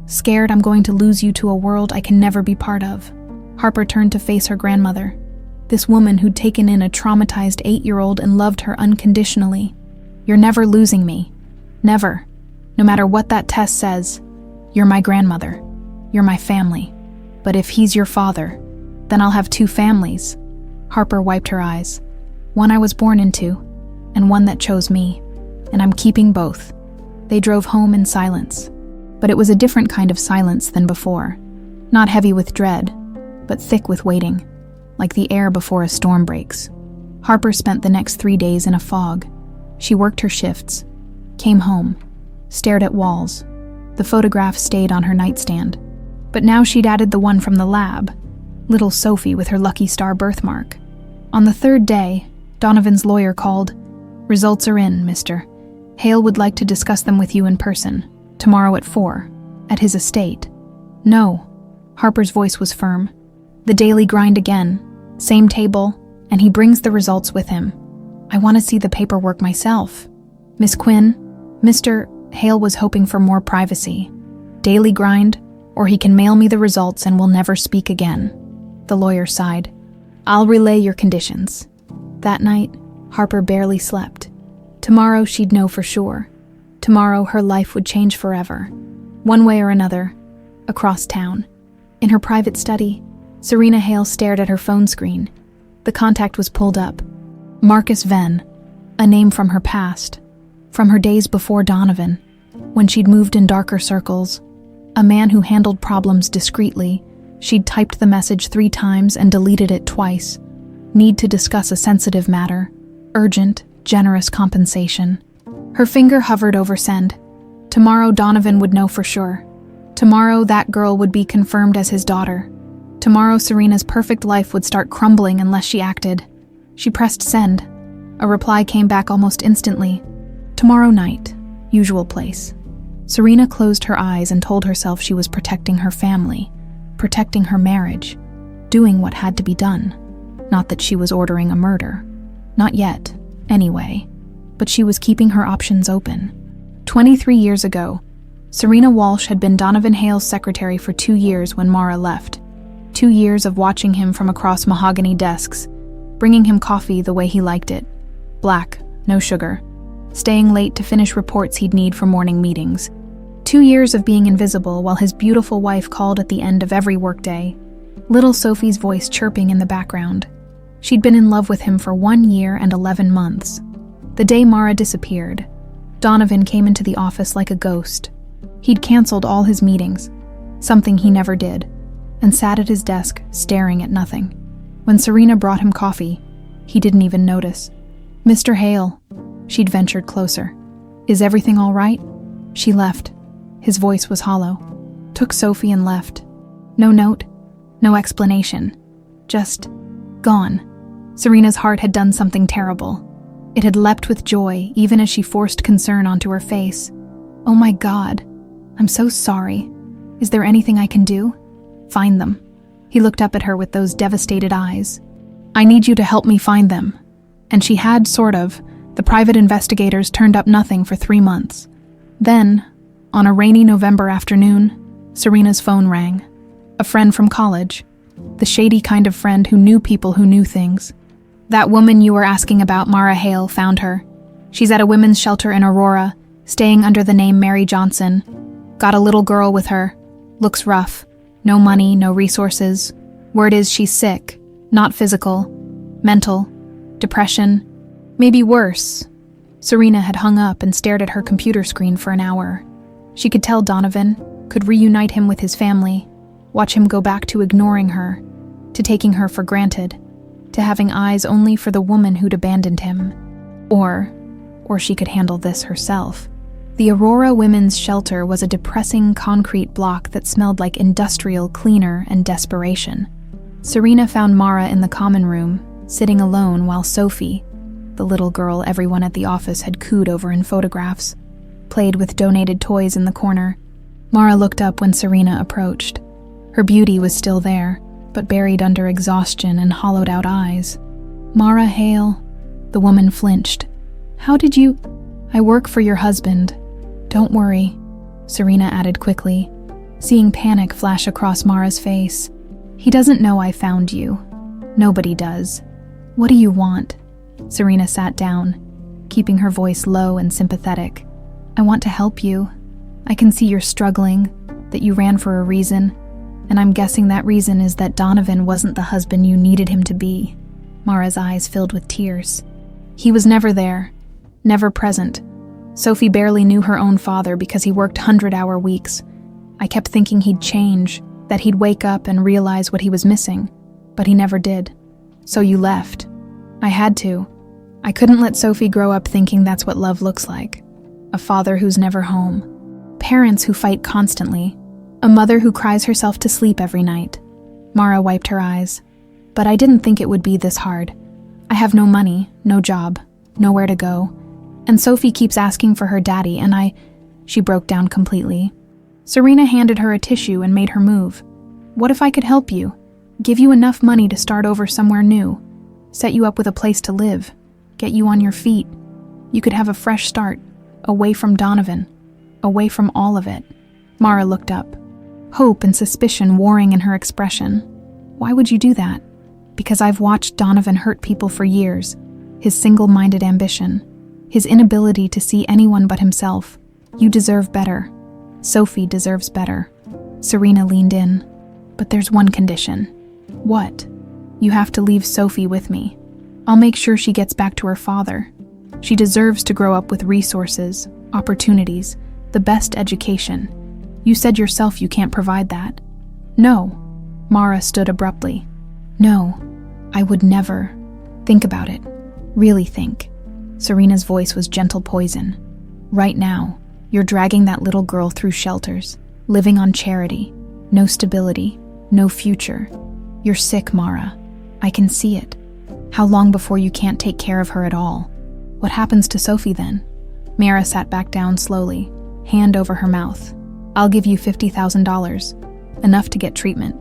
Scared I'm going to lose you to a world I can never be part of. Harper turned to face her grandmother. This woman who'd taken in a traumatized 8-year-old and loved her unconditionally. You're never losing me. Never. No matter what that test says, you're my grandmother. You're my family. But if he's your father, then I'll have 2 families. Harper wiped her eyes. One I was born into, and one that chose me. And I'm keeping both. They drove home in silence. But it was a different kind of silence than before. Not heavy with dread, but thick with waiting, like the air before a storm breaks. Harper spent the next 3 days in a fog. She worked her shifts, came home, stared at walls. The photograph stayed on her nightstand. But now she'd added the one from the lab, little Sophie with her Lucky Star birthmark. On the 3rd day, Donovan's lawyer called. Results are in, mister. Hale would like to discuss them with you in person, tomorrow at 4, at his estate. No. Harper's voice was firm. The daily grind again, same table, and he brings the results with him. I want to see the paperwork myself. Miss Quinn, Mr. Hale was hoping for more privacy. Daily grind, or he can mail me the results and we'll never speak again. The lawyer sighed. I'll relay your conditions. That night, Harper barely slept. Tomorrow she'd know for sure. Tomorrow her life would change forever. One way or another, across town. In her private study, Serena Hale stared at her phone screen. The contact was pulled up. Marcus Venn, a name from her past, from her days before Donovan, when she'd moved in darker circles. A man who handled problems discreetly. She'd typed the message 3 times and deleted it twice. Need to discuss a sensitive matter. Urgent, generous compensation. Her finger hovered over send. Tomorrow Donovan would know for sure. Tomorrow that girl would be confirmed as his daughter. Tomorrow Serena's perfect life would start crumbling unless she acted. She pressed send. A reply came back almost instantly. Tomorrow night, usual place. Serena closed her eyes and told herself she was protecting her family, protecting her marriage, doing what had to be done. Not that she was ordering a murder. Not yet, anyway. But she was keeping her options open. 23 years ago, Serena Walsh had been Donovan Hale's secretary for 2 years when Mara left. 2 years of watching him from across mahogany desks, bringing him coffee the way he liked it. Black, no sugar. Staying late to finish reports he'd need for morning meetings. 2 years of being invisible while his beautiful wife called at the end of every workday. Little Sophie's voice chirping in the background. She'd been in love with him for 1 year and 11 months. The day Mara disappeared, Donovan came into the office like a ghost. He'd canceled all his meetings, something he never did, and sat at his desk, staring at nothing. When Serena brought him coffee, he didn't even notice. Mr. Hale, she'd ventured closer. Is everything all right? She left. His voice was hollow. Took Sophie and left. No note, no explanation. Just gone. Serena's heart had done something terrible. It had leapt with joy, even as she forced concern onto her face. Oh my God, I'm so sorry. Is there anything I can do? Find them. He looked up at her with those devastated eyes. I need you to help me find them. And she had, sort of. The private investigators turned up nothing for 3 months. Then, on a rainy November afternoon, Serena's phone rang. A friend from college. The shady kind of friend who knew people who knew things. That woman you were asking about, Mara Hale, found her. She's at a women's shelter in Aurora, staying under the name Mary Johnson. Got a little girl with her. Looks rough. No money, no resources. Word is she's sick. Not physical. Mental. Depression. Maybe worse. Serena had hung up and stared at her computer screen for an hour. She could tell Donovan, could reunite him with his family, watch him go back to ignoring her, to taking her for granted, to having eyes only for the woman who'd abandoned him. Or she could handle this herself. The Aurora Women's Shelter was a depressing concrete block that smelled like industrial cleaner and desperation. Serena found Mara in the common room, sitting alone while Sophie, the little girl everyone at the office had cooed over in photographs, played with donated toys in the corner. Mara looked up when Serena approached. Her beauty was still there, but buried under exhaustion and hollowed-out eyes. Mara Hale, the woman flinched. How did you... I work for your husband. Don't worry, Serena added quickly, seeing panic flash across Mara's face. He doesn't know I found you. Nobody does. What do you want? Serena sat down, keeping her voice low and sympathetic. I want to help you. I can see you're struggling, that you ran for a reason, and I'm guessing that reason is that Donovan wasn't the husband you needed him to be. Mara's eyes filled with tears. He was never there, never present. Sophie barely knew her own father because he worked 100-hour weeks. I kept thinking he'd change, that he'd wake up and realize what he was missing, but he never did. So you left. I had to. I couldn't let Sophie grow up thinking that's what love looks like. A father who's never home. Parents who fight constantly. A mother who cries herself to sleep every night. Mara wiped her eyes. But I didn't think it would be this hard. I have no money, no job, nowhere to go. And Sophie keeps asking for her daddy, and She broke down completely. Serena handed her a tissue and made her move. What if I could help you? Give you enough money to start over somewhere new. Set you up with a place to live. Get you on your feet. You could have a fresh start. Away from Donovan. Away from all of it. Mara looked up. Hope and suspicion warring in her expression. Why would you do that? Because I've watched Donovan hurt people for years. His single-minded ambition. His inability to see anyone but himself. You deserve better. Sophie deserves better. Serena leaned in. But there's one condition. What? You have to leave Sophie with me. I'll make sure she gets back to her father. She deserves to grow up with resources, opportunities, the best education. You said yourself you can't provide that. No. Mara stood abruptly. No, I would never. Think about it. Really think. Serena's voice was gentle poison. Right now, you're dragging that little girl through shelters, living on charity, no stability, no future. You're sick, Mara. I can see it. How long before you can't take care of her at all? What happens to Sophie then? Mara sat back down slowly, hand over her mouth. I'll give you $50,000, enough to get treatment.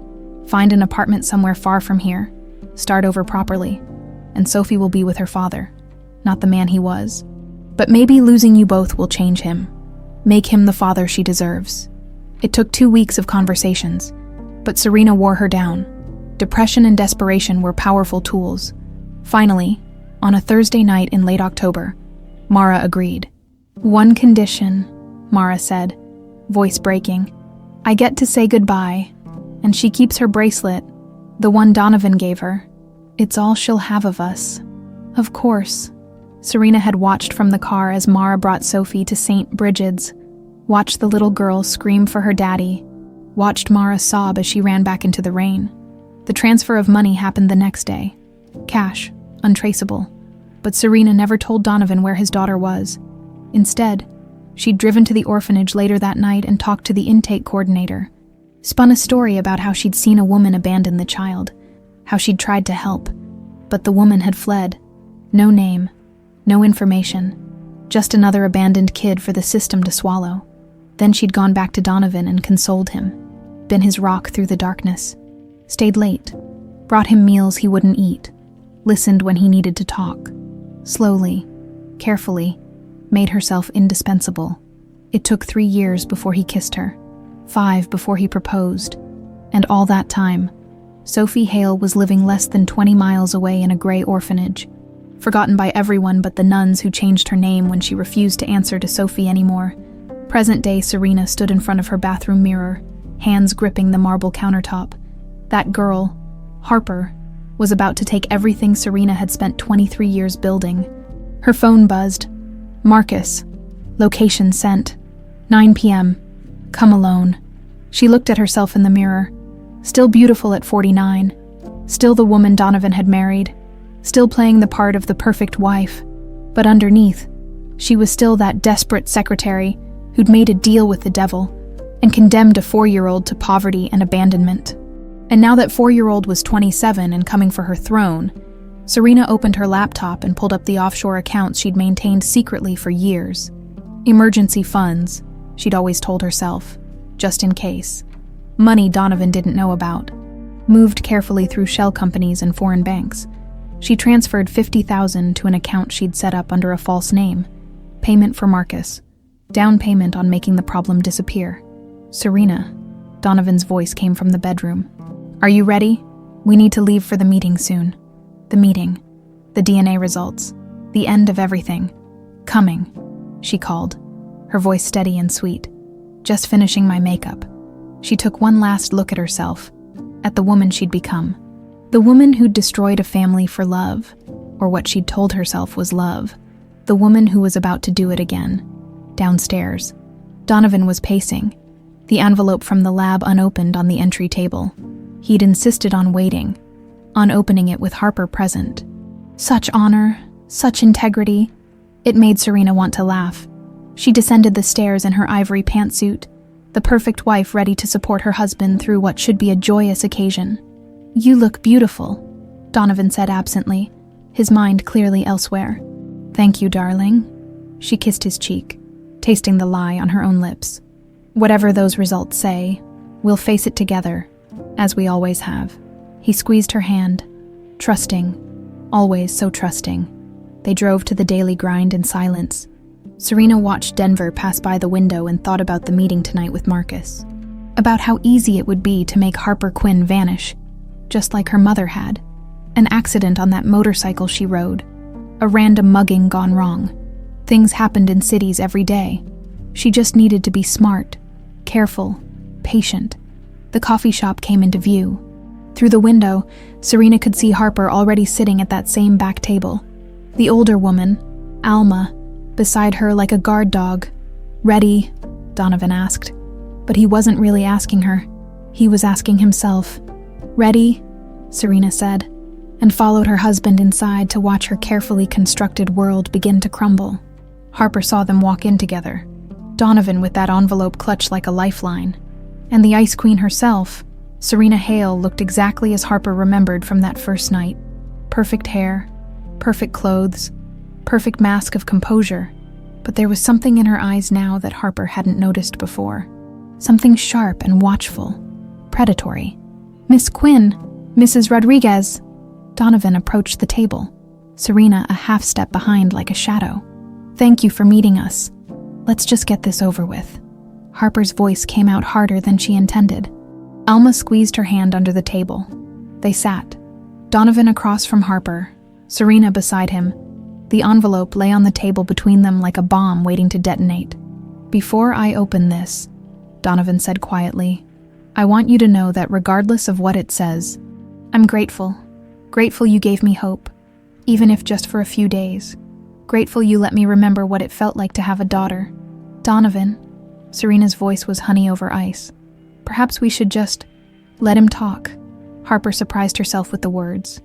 Find an apartment somewhere far from here. Start over properly. And Sophie will be with her father, not the man he was. But maybe losing you both will change him. Make him the father she deserves. It took 2 weeks of conversations, but Serena wore her down. Depression and desperation were powerful tools. Finally, on a Thursday night in late October, Mara agreed. One condition, Mara said, voice breaking. I get to say goodbye, and she keeps her bracelet, the one Donovan gave her. It's all she'll have of us. Of course. Serena had watched from the car as Mara brought Sophie to St. Brigid's, watched the little girl scream for her daddy, watched Mara sob as she ran back into the rain. The transfer of money happened the next day. Cash, untraceable. But Serena never told Donovan where his daughter was. Instead, she'd driven to the orphanage later that night and talked to the intake coordinator. Spun a story about how she'd seen a woman abandon the child, how she'd tried to help, but the woman had fled. No name, no information, just another abandoned kid for the system to swallow. Then she'd gone back to Donovan and consoled him, been his rock through the darkness, stayed late, brought him meals he wouldn't eat, listened when he needed to talk. Slowly, carefully, made herself indispensable. It took 3 years before he kissed her, 5 before he proposed, and all that time, Sophie Hale was living less than 20 miles away in a gray orphanage, forgotten by everyone but the nuns who changed her name when she refused to answer to Sophie anymore. Present-day Serena stood in front of her bathroom mirror, hands gripping the marble countertop. That girl, Harper, was about to take everything Serena had spent 23 years building. Her phone buzzed. Marcus. Location sent. 9 p.m. Come alone. She looked at herself in the mirror. Still beautiful at 49. Still the woman Donovan had married. Still playing the part of the perfect wife. But underneath, she was still that desperate secretary who'd made a deal with the devil and condemned a 4-year-old to poverty and abandonment. And now that 4-year-old was 27 and coming for her throne, Serena opened her laptop and pulled up the offshore accounts she'd maintained secretly for years. Emergency funds, she'd always told herself, just in case. Money Donovan didn't know about. Moved carefully through shell companies and foreign banks. She transferred $50,000 to an account she'd set up under a false name. Payment for Marcus. Down payment on making the problem disappear. Serena. Donovan's voice came from the bedroom. Are you ready? We need to leave for the meeting soon. The meeting. The DNA results. The end of everything. Coming, she called, her voice steady and sweet. Just finishing my makeup. She took one last look at herself, at the woman she'd become. The woman who'd destroyed a family for love, or what she'd told herself was love. The woman who was about to do it again. Downstairs, Donovan was pacing, the envelope from the lab unopened on the entry table. He'd insisted on waiting, on opening it with Harper present. Such honor, such integrity. It made Serena want to laugh. She descended the stairs in her ivory pantsuit, the perfect wife ready to support her husband through what should be a joyous occasion. You look beautiful, Donovan said absently, his mind clearly elsewhere. Thank you, darling. She kissed his cheek, tasting the lie on her own lips. Whatever those results say, we'll face it together, as we always have. He squeezed her hand, trusting, always so trusting. They drove to the daily grind in silence. Serena watched Denver pass by the window and thought about the meeting tonight with Marcus. About how easy it would be to make Harper Quinn vanish, just like her mother had. An accident on that motorcycle she rode. A random mugging gone wrong. Things happened in cities every day. She just needed to be smart, careful, patient. The coffee shop came into view. Through the window, Serena could see Harper already sitting at that same back table. The older woman, Alma, beside her like a guard dog. Ready? Donovan asked. But he wasn't really asking her. He was asking himself. Ready? Serena said, and followed her husband inside to watch her carefully constructed world begin to crumble. Harper saw them walk in together, Donovan with that envelope clutched like a lifeline. And the Ice Queen herself, Serena Hale, looked exactly as Harper remembered from that first night. Perfect hair, perfect clothes, perfect mask of composure. But there was something in her eyes now that Harper hadn't noticed before. Something sharp and watchful, predatory. Miss Quinn, Mrs. Rodriguez. Donovan approached the table, Serena a half step behind like a shadow. Thank you for meeting us. Let's just get this over with. Harper's voice came out harder than she intended. Alma squeezed her hand under the table. They sat, Donovan across from Harper, Serena beside him. The envelope lay on the table between them like a bomb waiting to detonate. Before I open this, Donovan said quietly, I want you to know that regardless of what it says, I'm grateful. Grateful you gave me hope, even if just for a few days. Grateful you let me remember what it felt like to have a daughter. Donovan, Serena's voice was honey over ice. Perhaps we should just let him talk. Harper surprised herself with the words.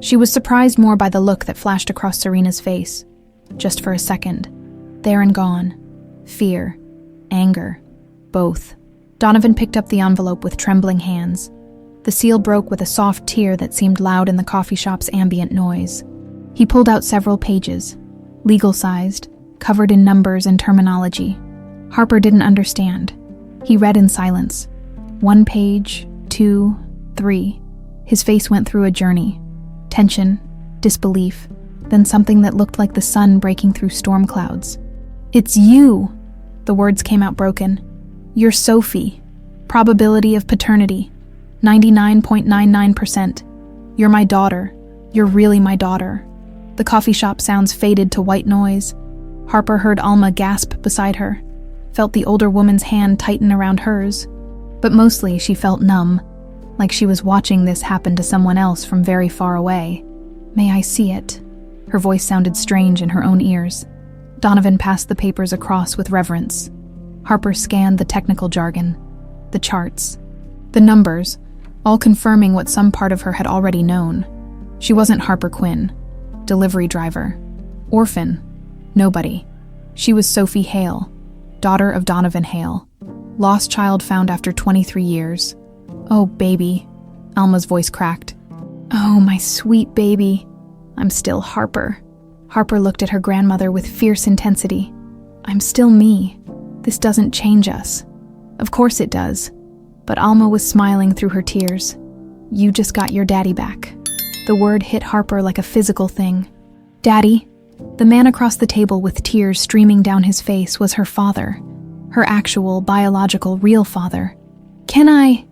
She was surprised more by the look that flashed across Serena's face. Just for a second. There and gone. Fear. Anger. Both. Donovan picked up the envelope with trembling hands. The seal broke with a soft tear that seemed loud in the coffee shop's ambient noise. He pulled out several pages, legal-sized, covered in numbers and terminology. Harper didn't understand. He read in silence. 1 page, 2, 3. His face went through a journey. Tension, disbelief, then something that looked like the sun breaking through storm clouds. It's you! The words came out broken. You're Sophie. Probability of paternity. 99.99%. You're my daughter. You're really my daughter. The coffee shop sounds faded to white noise. Harper heard Alma gasp beside her, felt the older woman's hand tighten around hers, but mostly she felt numb, like she was watching this happen to someone else from very far away. May I see it? Her voice sounded strange in her own ears. Donovan passed the papers across with reverence. Harper scanned the technical jargon, the charts, the numbers, all confirming what some part of her had already known. She wasn't Harper Quinn, delivery driver, orphan, nobody. She was Sophie Hale, daughter of Donovan Hale, lost child found after 23 years. Oh, baby, Alma's voice cracked. Oh, my sweet baby. I'm still Harper. Harper looked at her grandmother with fierce intensity. I'm still me. This doesn't change us. Of course it does. But Alma was smiling through her tears. You just got your daddy back. The word hit Harper like a physical thing. Daddy, The man across the table with tears streaming down his face was her father, her actual, biological, real father. "Can I?"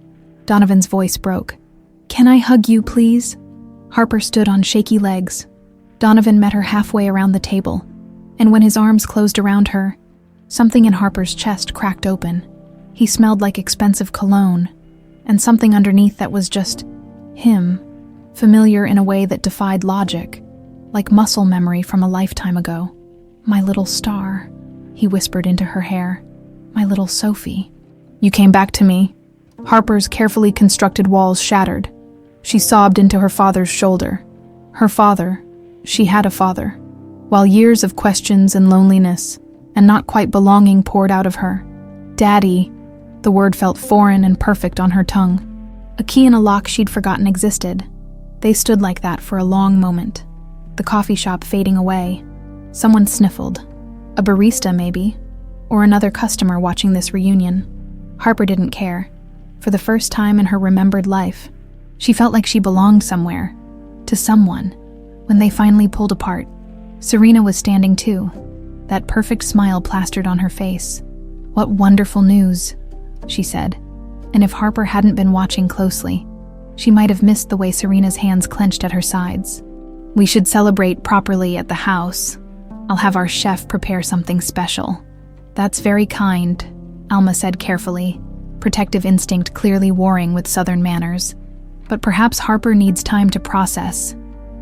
Donovan's voice broke. "Can I hug you, please?" Harper stood on shaky legs. Donovan met her halfway around the table, and when his arms closed around her, something in Harper's chest cracked open. He smelled like expensive cologne, and something underneath that was just him, familiar in a way that defied logic, like muscle memory from a lifetime ago. "My little star," he whispered into her hair. "My little Sophie." "You came back to me." Harper's carefully constructed walls shattered. She sobbed into her father's shoulder. Her father, she had a father, while years of questions and loneliness and not quite belonging poured out of her. Daddy, the word felt foreign and perfect on her tongue. A key in a lock she'd forgotten existed. They stood like that for a long moment, the coffee shop fading away. Someone sniffled. A barista, maybe, or another customer watching this reunion. Harper didn't care. For the first time in her remembered life, she felt like she belonged somewhere, to someone. When they finally pulled apart, Serena was standing too, that perfect smile plastered on her face. "What wonderful news," she said. And if Harper hadn't been watching closely, she might have missed the way Serena's hands clenched at her sides. "We should celebrate properly at the house. I'll have our chef prepare something special." "That's very kind," Alma said carefully, protective instinct clearly warring with Southern manners. "But perhaps Harper needs time to process."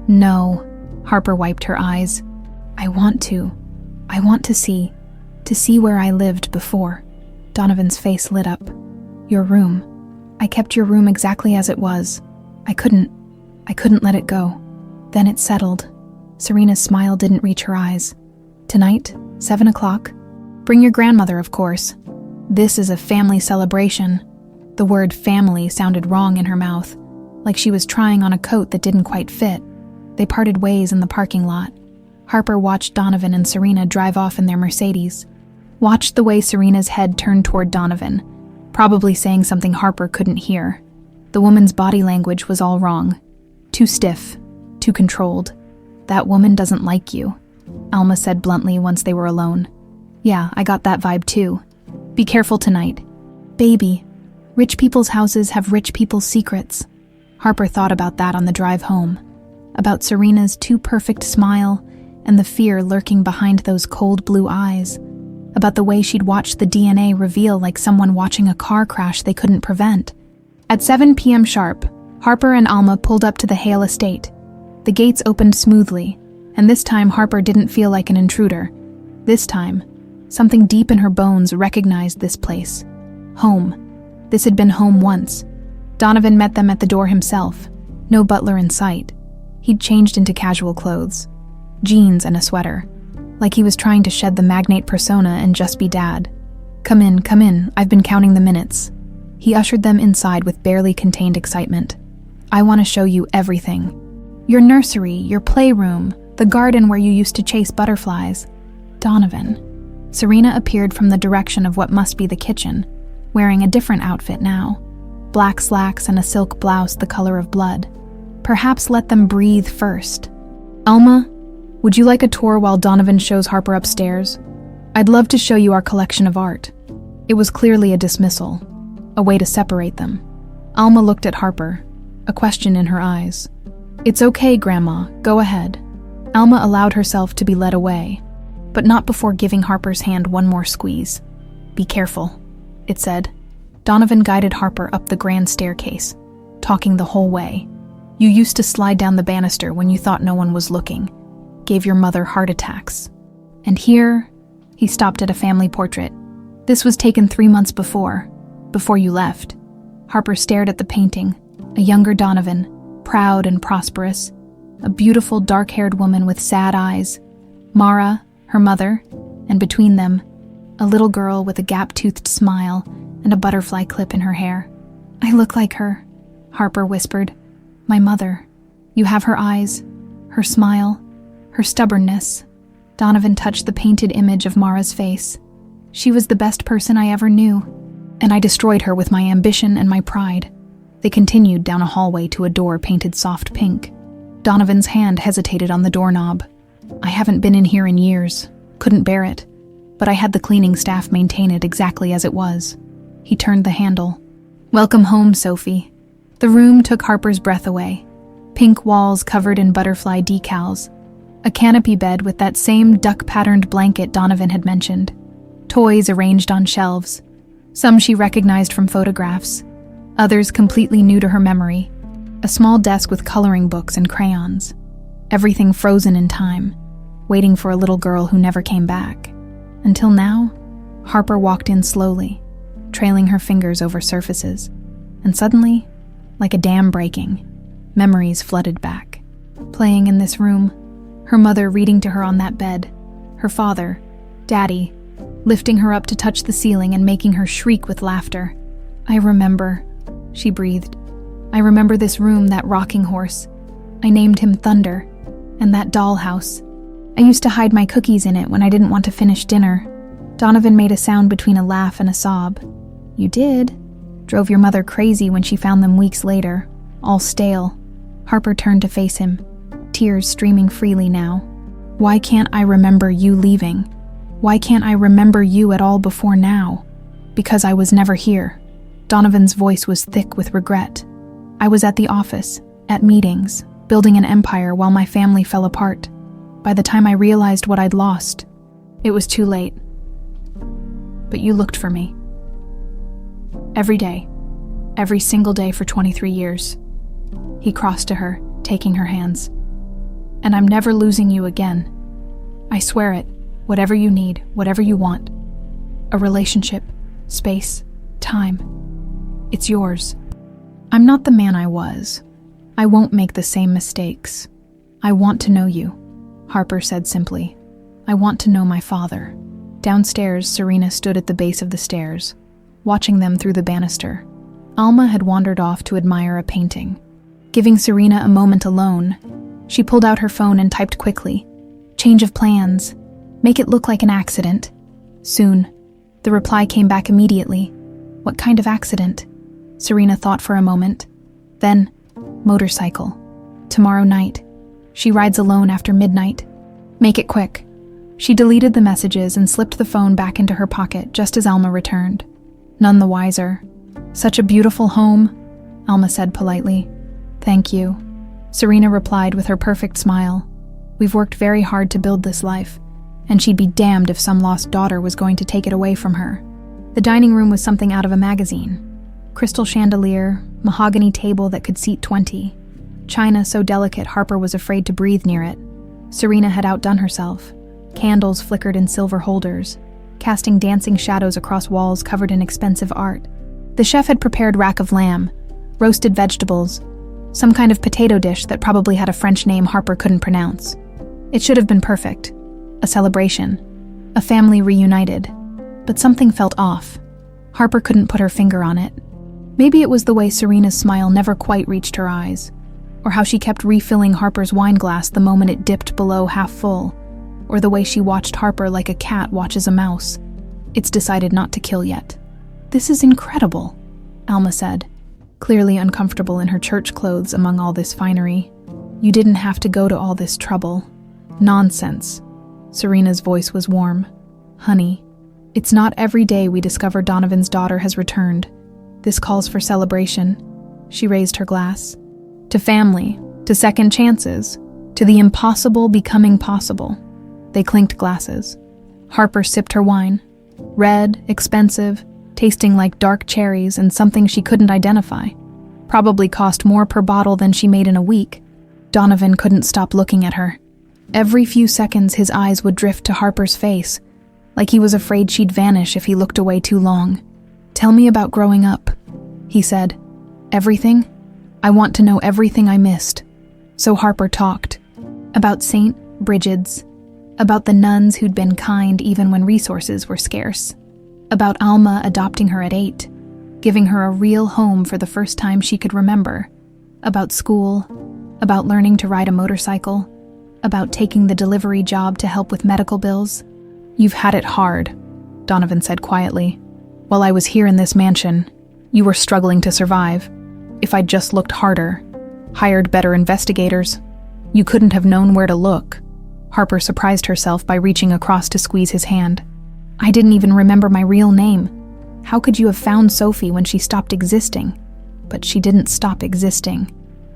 "No," Harper wiped her eyes. I want to see where I lived before." Donovan's face lit up. "Your room. I kept your room exactly as it was. I couldn't let it go." Then it settled. Serena's smile didn't reach her eyes. "Tonight, 7 o'clock. Bring your grandmother, of course. This is a family celebration." The word family sounded wrong in her mouth, like she was trying on a coat that didn't quite fit. They parted ways in the parking lot. Harper watched Donovan and Serena drive off in their Mercedes. Watched the way Serena's head turned toward Donovan, probably saying something Harper couldn't hear. The woman's body language was all wrong. Too stiff, too controlled. "That woman doesn't like you," Alma said bluntly once they were alone. "Yeah, I got that vibe too. Be careful tonight." "Baby, rich people's houses have rich people's secrets." Harper thought about that on the drive home, about Serena's too perfect smile and the fear lurking behind those cold blue eyes, about the way she'd watched the DNA reveal like someone watching a car crash they couldn't prevent. At 7 p.m. sharp, Harper and Alma pulled up to the Hale Estate. The gates opened smoothly, and this time Harper didn't feel like an intruder. This time, something deep in her bones recognized this place. Home. This had been home once. Donovan met them at the door himself. No butler in sight. He'd changed into casual clothes. Jeans and a sweater. Like he was trying to shed the magnate persona and just be dad. Come in, I've been counting the minutes." He ushered them inside with barely contained excitement. "I want to show you everything. Your nursery, your playroom, the garden where you used to chase butterflies." "Donovan." Serena appeared from the direction of what must be the kitchen, wearing a different outfit now. Black slacks and a silk blouse the color of blood. Perhaps let them breathe first. "Alma, would you like a tour while Donovan shows Harper upstairs? I'd love to show you our collection of art." It was clearly a dismissal, a way to separate them. Alma looked at Harper, a question in her eyes. "It's okay, Grandma, go ahead." Alma allowed herself to be led away, but not before giving Harper's hand one more squeeze. "Be careful," it said. Donovan guided Harper up the grand staircase, talking the whole way. "You used to slide down the banister when you thought no one was looking. Gave your mother heart attacks. And here," he stopped at a family portrait. "This was taken 3 months before you left." Harper stared at the painting, a younger Donovan, proud and prosperous, a beautiful dark-haired woman with sad eyes, Mara, her mother, and between them, a little girl with a gap-toothed smile and a butterfly clip in her hair. "I look like her," Harper whispered. "My mother. You have her eyes, her smile, her stubbornness." Donovan touched the painted image of Mara's face. "She was the best person I ever knew, and I destroyed her with my ambition and my pride." They continued down a hallway to a door painted soft pink. Donovan's hand hesitated on the doorknob. I haven't been in here in years. Couldn't bear it. But I had the cleaning staff maintain it exactly as it was. He turned the handle. Welcome home, Sophie. The room took Harper's breath away. Pink walls covered in butterfly decals. A canopy bed with that same duck-patterned blanket Donovan had mentioned. Toys arranged on shelves. Some she recognized from photographs. Others completely new to her memory. A small desk with coloring books and crayons. Everything frozen in time, waiting for a little girl who never came back. Until now, Harper walked in slowly, trailing her fingers over surfaces. And suddenly, like a dam breaking, memories flooded back. Playing in this room, her mother reading to her on that bed, her father, Daddy, lifting her up to touch the ceiling and making her shriek with laughter. I remember, she breathed. I remember this room, that rocking horse. I named him Thunder, and that dollhouse. I used to hide my cookies in it when I didn't want to finish dinner. Donovan made a sound between a laugh and a sob. You did? Drove your mother crazy when she found them weeks later, all stale. Harper turned to face him, tears streaming freely now. Why can't I remember you leaving? Why can't I remember you at all before now? Because I was never here. Donovan's voice was thick with regret. I was at the office, at meetings, building an empire while my family fell apart. By the time I realized what I'd lost, it was too late. But you looked for me. Every day, every single day for 23 years. He crossed to her, taking her hands. And I'm never losing you again. I swear it, whatever you need, whatever you want. A relationship, space, time. It's yours. I'm not the man I was. I won't make the same mistakes. I want to know you. Harper said simply. I want to know my father. Downstairs, Serena stood at the base of the stairs, watching them through the banister. Alma had wandered off to admire a painting. Giving Serena a moment alone, she pulled out her phone and typed quickly. Change of plans. Make it look like an accident. Soon. The reply came back immediately. What kind of accident? Serena thought for a moment. Then, motorcycle. Tomorrow night. She rides alone after midnight. Make it quick. She deleted the messages and slipped the phone back into her pocket just as Alma returned. None the wiser. Such a beautiful home, Alma said politely. Thank you. Serena replied with her perfect smile. We've worked very hard to build this life, and she'd be damned if some lost daughter was going to take it away from her. The dining room was something out of a magazine. Crystal chandelier, mahogany table that could seat 20. China so delicate Harper was afraid to breathe near it. Serena had outdone herself. Candles flickered in silver holders, casting dancing shadows across walls covered in expensive art. The chef had prepared rack of lamb, roasted vegetables, some kind of potato dish that probably had a French name Harper couldn't pronounce. It should have been perfect. A celebration. A family reunited. But something felt off. Harper couldn't put her finger on it. Maybe it was the way Serena's smile never quite reached her eyes, or how she kept refilling Harper's wine glass the moment it dipped below half full, or the way she watched Harper like a cat watches a mouse. It's decided not to kill yet. This is incredible, Alma said, clearly uncomfortable in her church clothes among all this finery. You didn't have to go to all this trouble. Nonsense. Serena's voice was warm. Honey, it's not every day we discover Donovan's daughter has returned. This calls for celebration. She raised her glass. To family, to second chances, to the impossible becoming possible. They clinked glasses. Harper sipped her wine. Red, expensive, tasting like dark cherries and something she couldn't identify. Probably cost more per bottle than she made in a week. Donovan couldn't stop looking at her. Every few seconds his eyes would drift to Harper's face, like he was afraid she'd vanish if he looked away too long. Tell me about growing up, he said. Everything? I want to know everything I missed. So Harper talked. About St. Bridget's. About the nuns who'd been kind even when resources were scarce. About Alma adopting her at 8, giving her a real home for the first time she could remember. About school. About learning to ride a motorcycle. About taking the delivery job to help with medical bills. You've had it hard, Donovan said quietly. While I was here in this mansion, you were struggling to survive. If I'd just looked harder, hired better investigators, you couldn't have known where to look. Harper surprised herself by reaching across to squeeze his hand. I didn't even remember my real name. How could you have found Sophie when she stopped existing? But she didn't stop existing.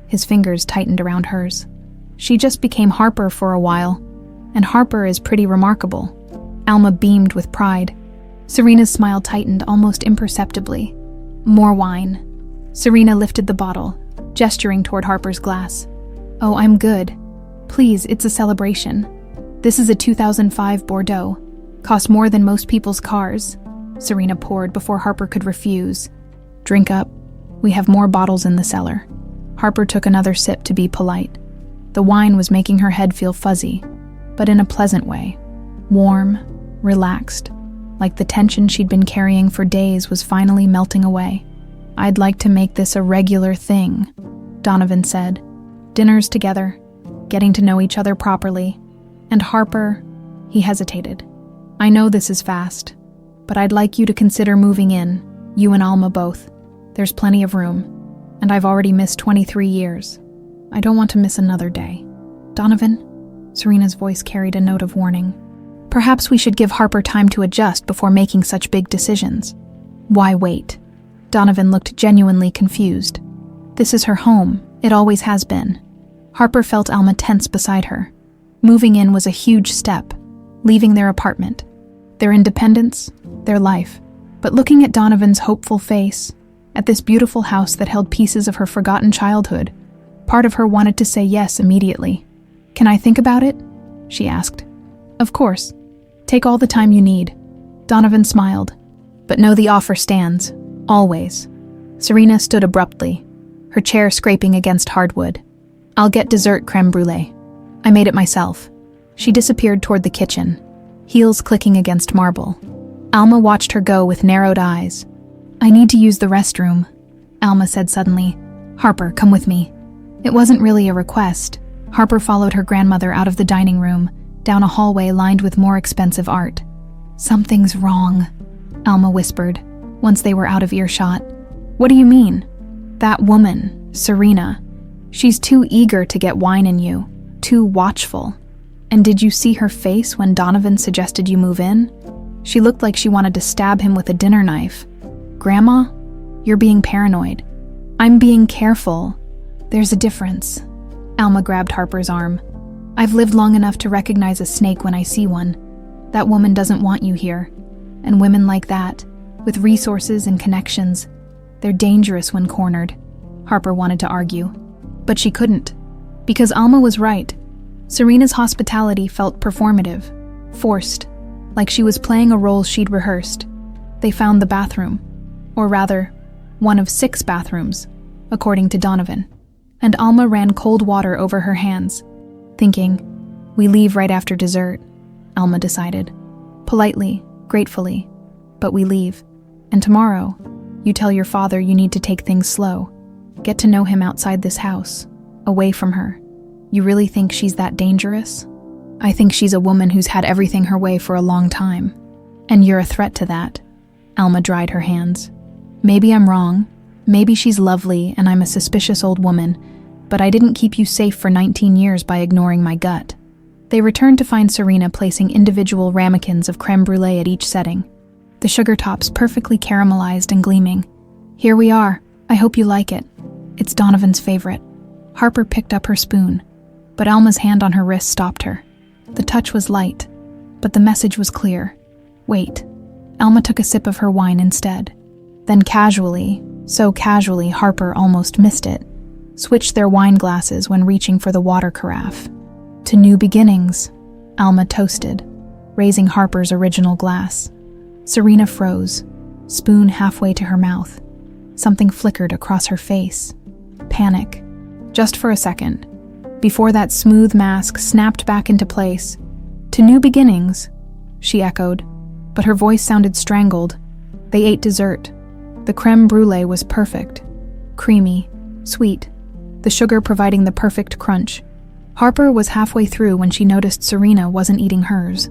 His fingers tightened around hers. She just became Harper for a while, and Harper is pretty remarkable. Alma beamed with pride. Serena's smile tightened almost imperceptibly. More wine. Serena lifted the bottle, gesturing toward Harper's glass. Oh, I'm good. Please, it's a celebration. This is a 2005 Bordeaux. Cost more than most people's cars. Serena poured before Harper could refuse. Drink up. We have more bottles in the cellar. Harper took another sip to be polite. The wine was making her head feel fuzzy, but in a pleasant way. Warm, relaxed, like the tension she'd been carrying for days was finally melting away. I'd like to make this a regular thing, Donovan said. Dinners together, getting to know each other properly. And Harper, he hesitated. I know this is fast, but I'd like you to consider moving in, you and Alma both. There's plenty of room, and I've already missed 23 years. I don't want to miss another day. Donovan? Serena's voice carried a note of warning. Perhaps we should give Harper time to adjust before making such big decisions. Why wait? Donovan looked genuinely confused. This is her home. It always has been. Harper felt Alma tense beside her. Moving in was a huge step, leaving their apartment, their independence, their life. But looking at Donovan's hopeful face, at this beautiful house that held pieces of her forgotten childhood, part of her wanted to say yes immediately. Can I think about it? She asked. Of course. Take all the time you need. Donovan smiled. But know the offer stands. Always. Serena stood abruptly, her chair scraping against hardwood. I'll get dessert creme brulee. I made it myself. She disappeared toward the kitchen, heels clicking against marble. Alma watched her go with narrowed eyes. I need to use the restroom, Alma said suddenly. Harper, come with me. It wasn't really a request. Harper followed her grandmother out of the dining room, down a hallway lined with more expensive art. Something's wrong, Alma whispered, once they were out of earshot. What do you mean? That woman, Serena. She's too eager to get wine in you, too watchful. And did you see her face when Donovan suggested you move in? She looked like she wanted to stab him with a dinner knife. Grandma, you're being paranoid. I'm being careful. There's a difference. Alma grabbed Harper's arm. I've lived long enough to recognize a snake when I see one. That woman doesn't want you here. And women like that, with resources and connections, they're dangerous when cornered. Harper wanted to argue, but she couldn't. Because Alma was right. Serena's hospitality felt performative, forced, like she was playing a role she'd rehearsed. They found the bathroom, or rather, one of 6 bathrooms, according to Donovan. And Alma ran cold water over her hands, thinking, we leave right after dessert, Alma decided. Politely, gratefully, but we leave. And tomorrow, you tell your father you need to take things slow. Get to know him outside this house, away from her. You really think she's that dangerous? I think she's a woman who's had everything her way for a long time. And you're a threat to that. Alma dried her hands. Maybe I'm wrong. Maybe she's lovely and I'm a suspicious old woman, but I didn't keep you safe for 19 years by ignoring my gut. They returned to find Serena placing individual ramekins of creme brulee at each setting, the sugar tops perfectly caramelized and gleaming. Here we are. I hope you like it. It's Donovan's favorite. Harper picked up her spoon, but Alma's hand on her wrist stopped her. The touch was light, but the message was clear. Wait. Alma took a sip of her wine instead. Then casually, so casually Harper almost missed it, switched their wine glasses when reaching for the water carafe. To new beginnings, Alma toasted, raising Harper's original glass. Serena froze, spoon halfway to her mouth. Something flickered across her face. Panic. Just for a second, before that smooth mask snapped back into place. To new beginnings, she echoed, but her voice sounded strangled. They ate dessert. The creme brulee was perfect. Creamy, sweet, the sugar providing the perfect crunch. Harper was halfway through when she noticed Serena wasn't eating hers,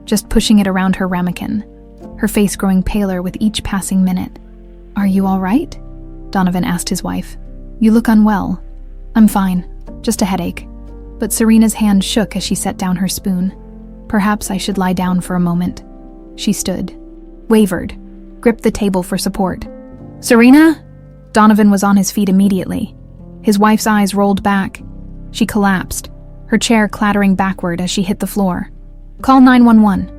just pushing it around her ramekin, her face growing paler with each passing minute. Are you all right? Donovan asked his wife. You look unwell. I'm fine, just a headache. but Serena's hand shook as she set down her spoon. Perhaps I should lie down for a moment. She stood, wavered, gripped the table for support. "Serena?" Donovan was on his feet immediately. His wife's eyes rolled back. She collapsed, her chair clattering backward as she hit the floor. "Call 911.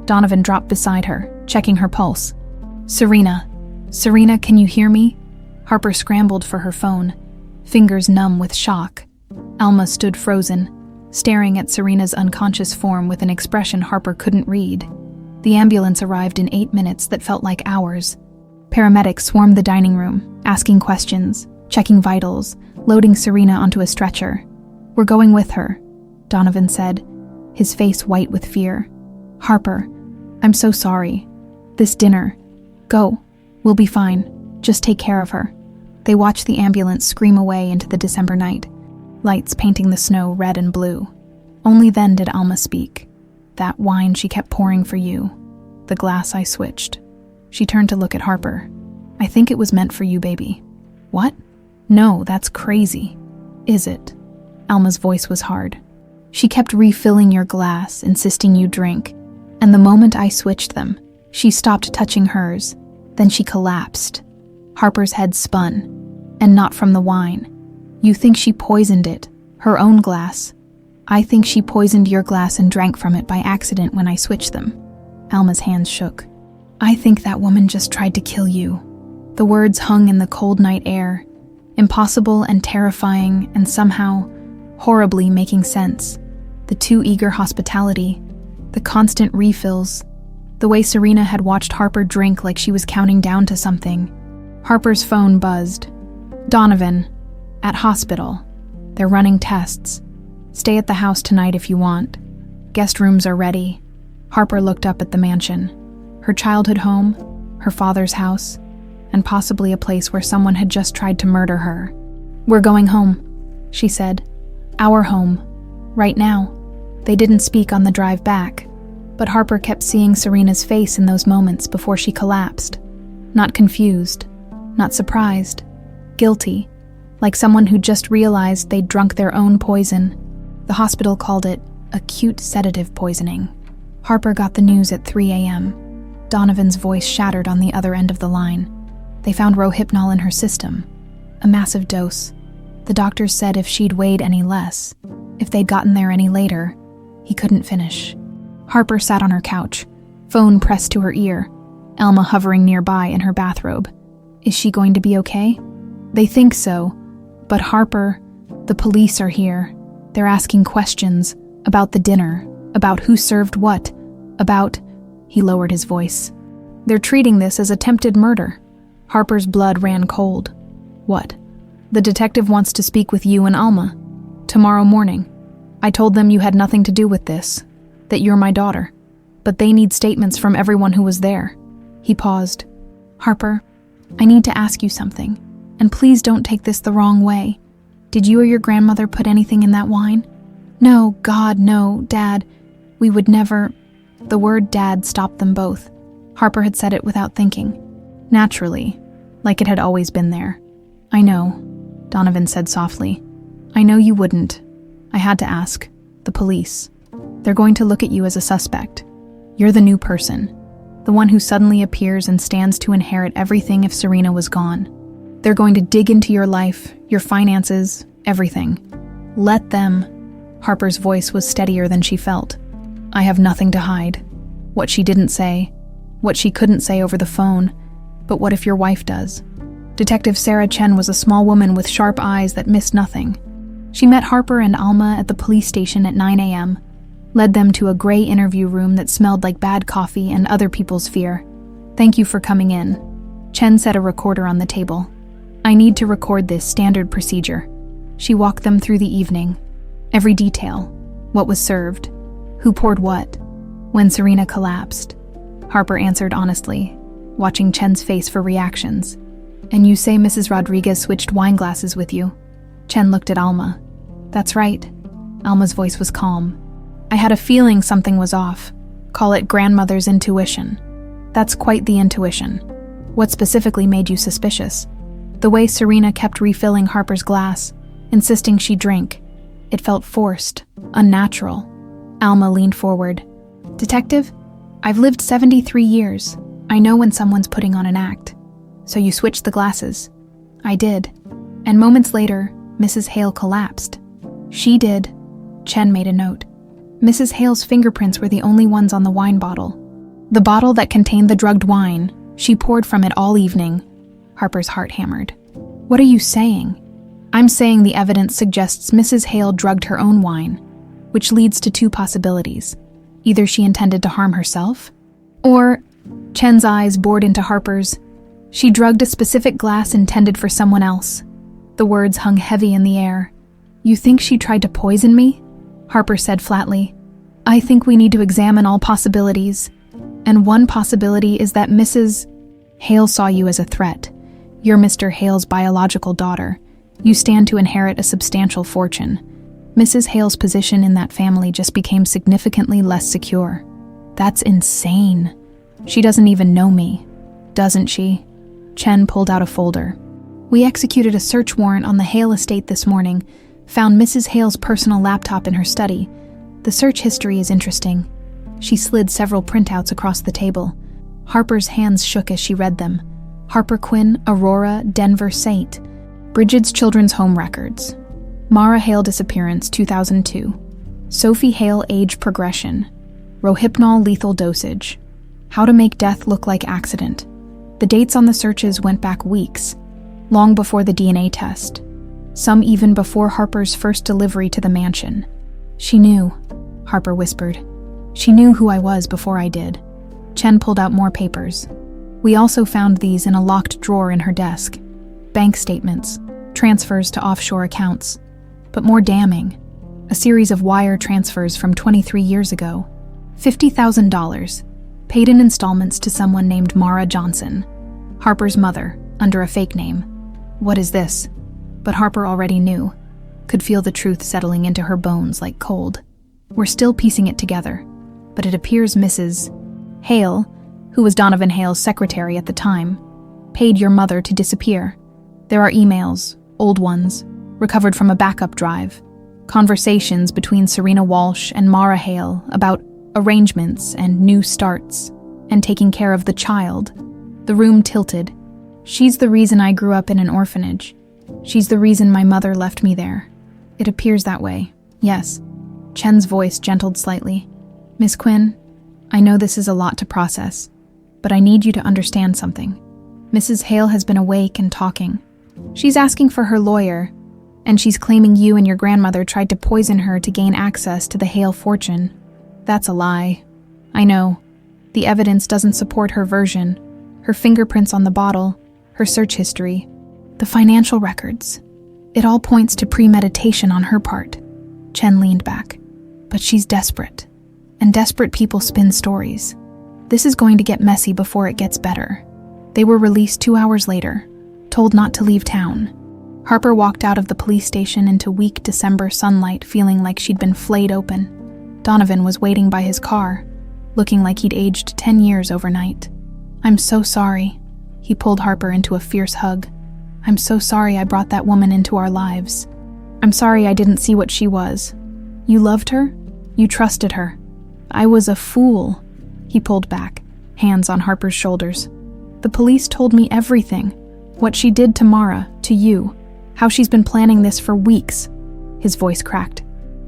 Donovan dropped beside her, checking her pulse. "Serena. Serena, can you hear me?" Harper scrambled for her phone, fingers numb with shock. Alma stood frozen, staring at Serena's unconscious form with an expression Harper couldn't read. The ambulance arrived in 8 minutes that felt like hours. Paramedics swarmed the dining room, asking questions, checking vitals, loading Serena onto a stretcher. "We're going with her," Donovan said, his face white with fear. "Harper, I'm so sorry. This dinner. Go. We'll be fine. Just take care of her." They watched the ambulance scream away into the December night, lights painting the snow red and blue. Only then did Alma speak. "That wine she kept pouring for you. The glass I switched." She turned to look at Harper. "I think it was meant for you, baby." "What?" "No, that's crazy." "Is it?" Alma's voice was hard. "She kept refilling your glass, insisting you drink. And the moment I switched them, she stopped touching hers. Then she collapsed." Harper's head spun. "And not from the wine. You think she poisoned it, her own glass. I think she poisoned your glass and drank from it by accident when I switched them." Alma's hands shook. "I think that woman just tried to kill you." The words hung in the cold night air, impossible and terrifying and somehow horribly making sense. The too eager hospitality, the constant refills, the way Serena had watched Harper drink like she was counting down to something. Harper's phone buzzed. "Donovan, at hospital. They're running tests. Stay at the house tonight if you want. Guest rooms are ready." Harper looked up at the mansion. Her childhood home, her father's house, and possibly a place where someone had just tried to murder her. "We're going home," she said. "Our home. Right now." They didn't speak on the drive back, but Harper kept seeing Serena's face in those moments before she collapsed. Not confused, not surprised, guilty, like someone who just realized they'd drunk their own poison. The hospital called it acute sedative poisoning. Harper got the news at 3 a.m. Donovan's voice shattered on the other end of the line. They found Rohypnol in her system. A massive dose. The doctors said if she'd weighed any less, if they'd gotten there any later, he couldn't finish. Harper sat on her couch, phone pressed to her ear, Alma hovering nearby in her bathrobe. Is she going to be okay? They think so, but Harper, the police are here. They're asking questions about the dinner, about who served what, about... He lowered his voice. They're treating this as attempted murder. Harper's blood ran cold. What? The detective wants to speak with you and Alma. Tomorrow morning. I told them you had nothing to do with this, that you're my daughter. But they need statements from everyone who was there. He paused. Harper, I need to ask you something, and please don't take this the wrong way. Did you or your grandmother put anything in that wine? No, God, no, Dad. We would never... The word Dad stopped them both. Harper had said it without thinking. Naturally, like it had always been there. I know, Donovan said softly. I know you wouldn't. I had to ask. The police. They're going to look at you as a suspect. You're the new person. The one who suddenly appears and stands to inherit everything if Serena was gone. They're going to dig into your life, your finances, everything. Let them. Harper's voice was steadier than she felt. I have nothing to hide. What she didn't say, what she couldn't say over the phone, but what if your wife does? Detective Sarah Chen was a small woman with sharp eyes that missed nothing. She met Harper and Alma at the police station at 9 a.m., led them to a gray interview room that smelled like bad coffee and other people's fear. Thank you for coming in. Chen set a recorder on the table. I need to record this standard procedure. She walked them through the evening. Every detail. What was served. Who poured what. When Serena collapsed. Harper answered honestly, watching Chen's face for reactions. And you say Mrs. Rodriguez switched wine glasses with you? Chen looked at Alma. That's right. Alma's voice was calm. I had a feeling something was off. Call it grandmother's intuition. That's quite the intuition. What specifically made you suspicious? The way Serena kept refilling Harper's glass, insisting she drink. It felt forced, unnatural. Alma leaned forward. "Detective, I've lived 73 years. I know when someone's putting on an act. So you switched the glasses." "I did." And moments later, Mrs. Hale collapsed. "She did." Chen made a note. Mrs. Hale's fingerprints were the only ones on the wine bottle. The bottle that contained the drugged wine. She poured from it all evening. Harper's heart hammered. "What are you saying?" "I'm saying the evidence suggests Mrs. Hale drugged her own wine, which leads to two possibilities. Either she intended to harm herself, or..." Chen's eyes bored into Harper's. "She drugged a specific glass intended for someone else." The words hung heavy in the air. "You think she tried to poison me?" Harper said flatly. "I think we need to examine all possibilities. And one possibility is that Mrs. Hale saw you as a threat. You're Mr. Hale's biological daughter. You stand to inherit a substantial fortune. Mrs. Hale's position in that family just became significantly less secure." "That's insane. She doesn't even know me, doesn't she?" Chen pulled out a folder. "We executed a search warrant on the Hale Estate this morning, found Mrs. Hale's personal laptop in her study. The search history is interesting." She slid several printouts across the table. Harper's hands shook as she read them. Harper Quinn, Aurora, Denver, St. Bridget's Children's Home Records. Mara Hale disappearance, 2002. Sophie Hale age progression. Rohypnol lethal dosage. How to make death look like accident. The dates on the searches went back weeks, long before the DNA test. Some even before Harper's first delivery to the mansion. "She knew," Harper whispered. "She knew who I was before I did." Chen pulled out more papers. "We also found these in a locked drawer in her desk. Bank statements, transfers to offshore accounts. But more damning, a series of wire transfers from 23 years ago. $50,000, paid in installments to someone named Mara Johnson, Harper's mother, under a fake name. What is this?" But Harper already knew, could feel the truth settling into her bones like cold. "We're still piecing it together, but it appears Mrs. Hale, who was Donovan Hale's secretary at the time, paid your mother to disappear. There are emails, old ones, recovered from a backup drive, conversations between Serena Walsh and Mara Hale about arrangements and new starts, and taking care of the child." The room tilted. "She's the reason I grew up in an orphanage. She's the reason my mother left me there. It appears that way, yes." Chen's voice gentled slightly. "Miss Quinn, I know this is a lot to process, but I need you to understand something. Mrs. Hale has been awake and talking. She's asking for her lawyer, and she's claiming you and your grandmother tried to poison her to gain access to the Hale fortune. That's a lie. I know. The evidence doesn't support her version. Her fingerprints on the bottle, her search history, the financial records. It all points to premeditation on her part." Chen leaned back. "But she's desperate, and desperate people spin stories. This is going to get messy before it gets better." They were released 2 hours later, told not to leave town. Harper walked out of the police station into weak December sunlight feeling like she'd been flayed open. Donovan was waiting by his car, looking like he'd aged 10 years overnight. "I'm so sorry." He pulled Harper into a fierce hug. "I'm so sorry I brought that woman into our lives. I'm sorry I didn't see what she was. You loved her? You trusted her. I was a fool." He pulled back, hands on Harper's shoulders. "The police told me everything. What she did to Mara, to you, how she's been planning this for weeks." His voice cracked.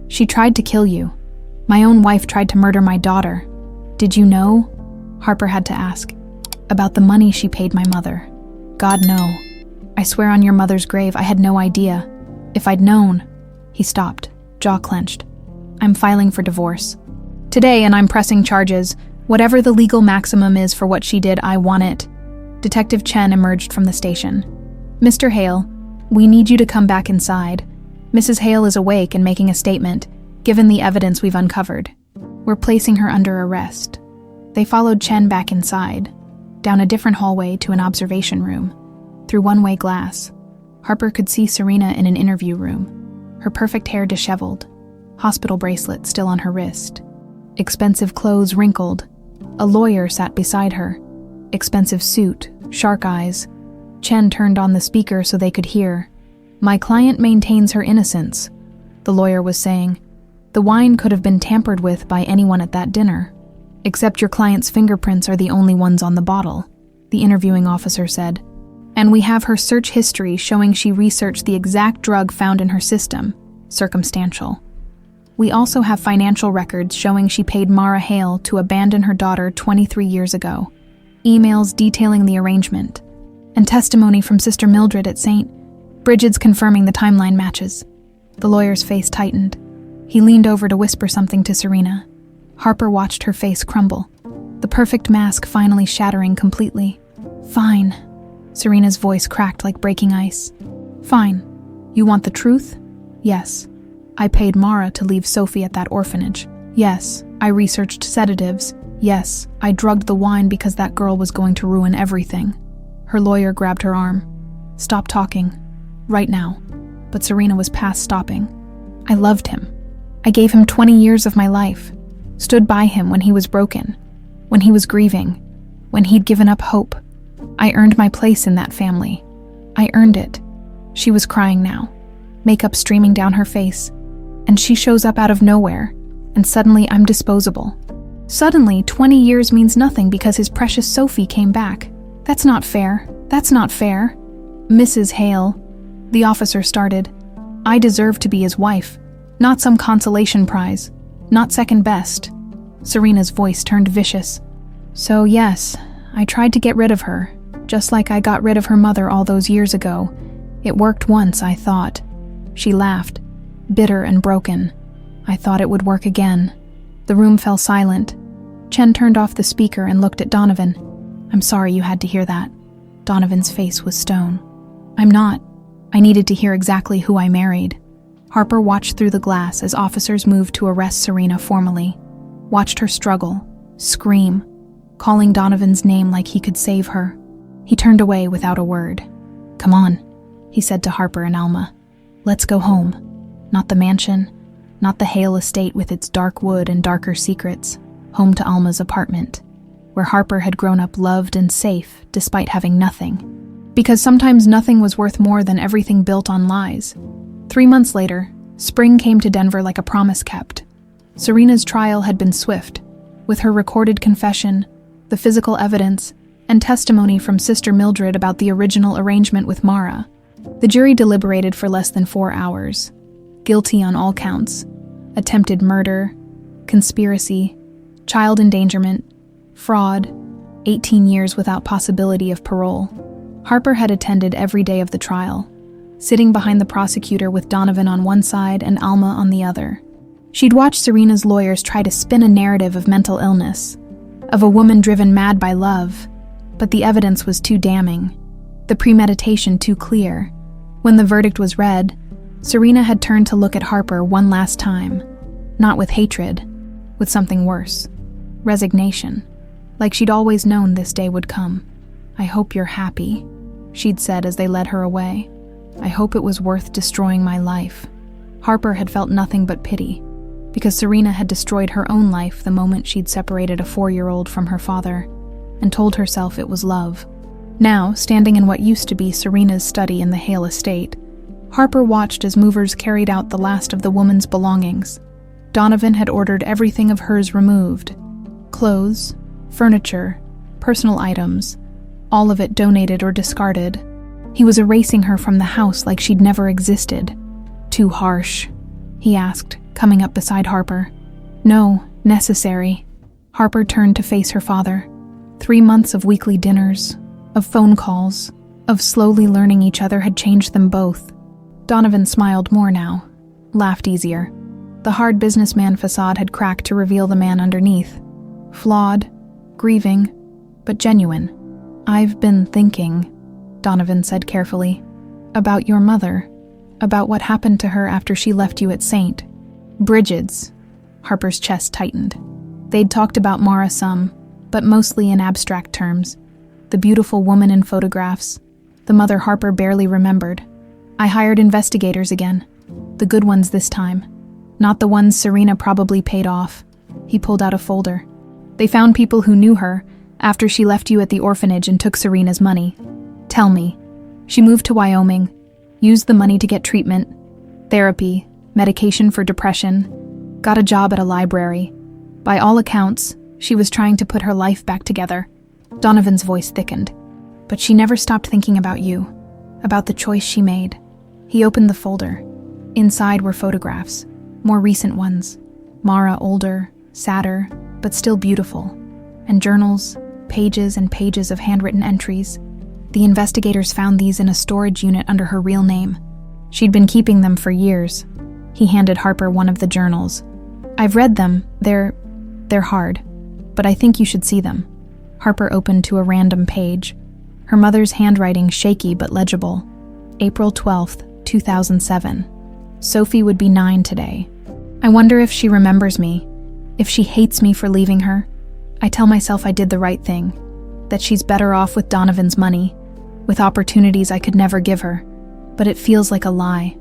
"She tried to kill you. My own wife tried to murder my daughter. Did you know?" Harper had to ask. "About the money she paid my mother." "God, no. I swear on your mother's grave I had no idea. If I'd known..." He stopped, jaw clenched. "I'm filing for divorce. Today, and I'm pressing charges. Whatever the legal maximum is for what she did, I want it." Detective Chen emerged from the station. "Mr. Hale, we need you to come back inside. Mrs. Hale is awake and making a statement, given the evidence we've uncovered. We're placing her under arrest." They followed Chen back inside, down a different hallway to an observation room. Through one-way glass, Harper could see Serena in an interview room, her perfect hair disheveled, hospital bracelet still on her wrist, expensive clothes wrinkled. A lawyer sat beside her, expensive suit, shark eyes. Chen turned on the speaker so they could hear. "My client maintains her innocence. the lawyer was saying. "The wine could have been tampered with by anyone at that dinner. Except your client's fingerprints are the only ones on the bottle," the interviewing officer said. "And we have her search history showing she researched the exact drug found in her system, circumstantial. We also have financial records showing she paid Mara Hale to abandon her daughter 23 years ago, emails detailing the arrangement, and testimony from Sister Mildred at St. Bridget's confirming the timeline matches." The lawyer's face tightened. He leaned over to whisper something to Serena. Harper watched her face crumble, the perfect mask finally shattering completely. "Fine." Serena's voice cracked like breaking ice. "Fine. You want the truth? Yes. I paid Mara to leave Sophie at that orphanage. Yes. I researched sedatives. Yes. I drugged the wine because that girl was going to ruin everything." Her lawyer grabbed her arm. "Stop talking. Right now." But Serena was past stopping. "I loved him. I gave him 20 years of my life. Stood by him when he was broken, when he was grieving, when he'd given up hope. I earned my place in that family. I earned it." She was crying now, makeup streaming down her face. "And she shows up out of nowhere, and suddenly I'm disposable. Suddenly, 20 years means nothing because his precious Sophie came back. That's not fair. That's not fair." "Mrs. Hale," the officer started. "I deserve to be his wife, not some consolation prize, not second best." Serena's voice turned vicious. "So yes, I tried to get rid of her, just like I got rid of her mother all those years ago. It worked once, I thought." She laughed, bitter and broken. "I thought it would work again." The room fell silent. Chen turned off the speaker and looked at Donovan. "I'm sorry you had to hear that." Donovan's face was stone. "I'm not. I needed to hear exactly who I married." Harper watched through the glass as officers moved to arrest Serena formally. Watched her struggle, scream, calling Donovan's name like he could save her. He turned away without a word. "Come on," he said to Harper and Alma. "Let's go home. Not the mansion, not the Hale Estate with its dark wood and darker secrets. Home to Alma's apartment, where Harper had grown up loved and safe despite having nothing. Because sometimes nothing was worth more than everything built on lies. 3 months later, spring came to Denver like a promise kept. Serena's trial had been swift, with her recorded confession, the physical evidence, and testimony from Sister Mildred about the original arrangement with Mara. The jury deliberated for less than 4 hours. Guilty on all counts: attempted murder, conspiracy, child endangerment, fraud, 18 years without possibility of parole. Harper had attended every day of the trial, sitting behind the prosecutor with Donovan on one side and Alma on the other. She'd watched Serena's lawyers try to spin a narrative of mental illness, of a woman driven mad by love, but the evidence was too damning, the premeditation too clear. When the verdict was read, Serena had turned to look at Harper one last time, not with hatred, with something worse: resignation, like she'd always known this day would come. "I hope you're happy," she'd said as they led her away. "I hope it was worth destroying my life." Harper had felt nothing but pity, because Serena had destroyed her own life the moment she'd separated a 4-year-old from her father, and told herself it was love. Now, standing in what used to be Serena's study in the Hale Estate, Harper watched as movers carried out the last of the woman's belongings. Donovan had ordered everything of hers removed: clothes, furniture, personal items, all of it donated or discarded. He was erasing her from the house like she'd never existed. "Too harsh?" he asked, coming up beside Harper. "No, necessary." Harper turned to face her father. 3 months of weekly dinners, of phone calls, of slowly learning each other had changed them both. Donovan smiled more now, laughed easier. The hard businessman facade had cracked to reveal the man underneath. Flawed, grieving, but genuine. "I've been thinking," Donovan said carefully, "about your mother, about what happened to her after she left you at St. Bridget's." Harper's chest tightened. They'd talked about Mara some, but mostly in abstract terms. The beautiful woman in photographs, the mother Harper barely remembered. "I hired investigators again. The good ones this time. Not the ones Serena probably paid off." He pulled out a folder. "They found people who knew her after she left you at the orphanage and took Serena's money. Tell me. She moved to Wyoming, used the money to get treatment, therapy, medication for depression, got a job at a library. By all accounts, she was trying to put her life back together. Donovan's voice thickened. But she never stopped thinking about you, about the choice she made. He opened the folder. Inside were photographs, more recent ones. Mara older, sadder, but still beautiful. And journals, pages and pages of handwritten entries. The investigators found these in a storage unit under her real name. She'd been keeping them for years. He handed Harper one of the journals. I've read them. They're hard, but I think you should see them. Harper opened to a random page. Her mother's handwriting shaky but legible. April 12th, 2007. Sophie would be 9 today. I wonder if she remembers me, if she hates me for leaving her. I tell myself I did the right thing, that she's better off with Donovan's money, with opportunities I could never give her. But it feels like a lie,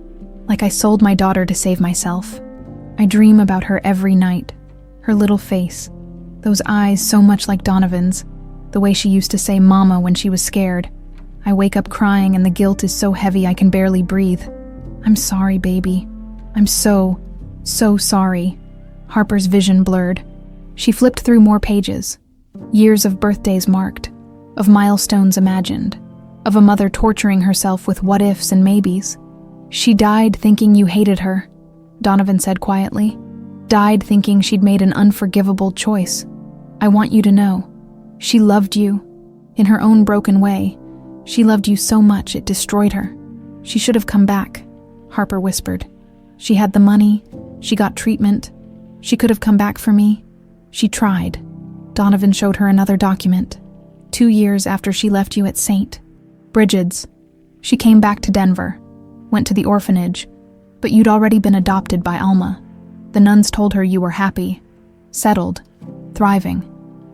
like I sold my daughter to save myself. I dream about her every night, her little face, those eyes so much like Donovan's, the way she used to say mama when she was scared. I wake up crying and the guilt is so heavy I can barely breathe. I'm sorry, baby. I'm so sorry. Harper's vision blurred. She flipped through more pages. Years of birthdays marked, of milestones imagined, of a mother torturing herself with what-ifs and maybes. She died thinking you hated her, Donovan said quietly. Died thinking she'd made an unforgivable choice. I want you to know. She loved you. In her own broken way. She loved you so much it destroyed her. She should have come back, Harper whispered. She had the money. She got treatment. She could have come back for me. She tried. Donovan showed her another document. 2 years after she left you at St. Brigid's. She came back to Denver, went to the orphanage, but you'd already been adopted by Alma. The nuns told her you were happy, settled, thriving,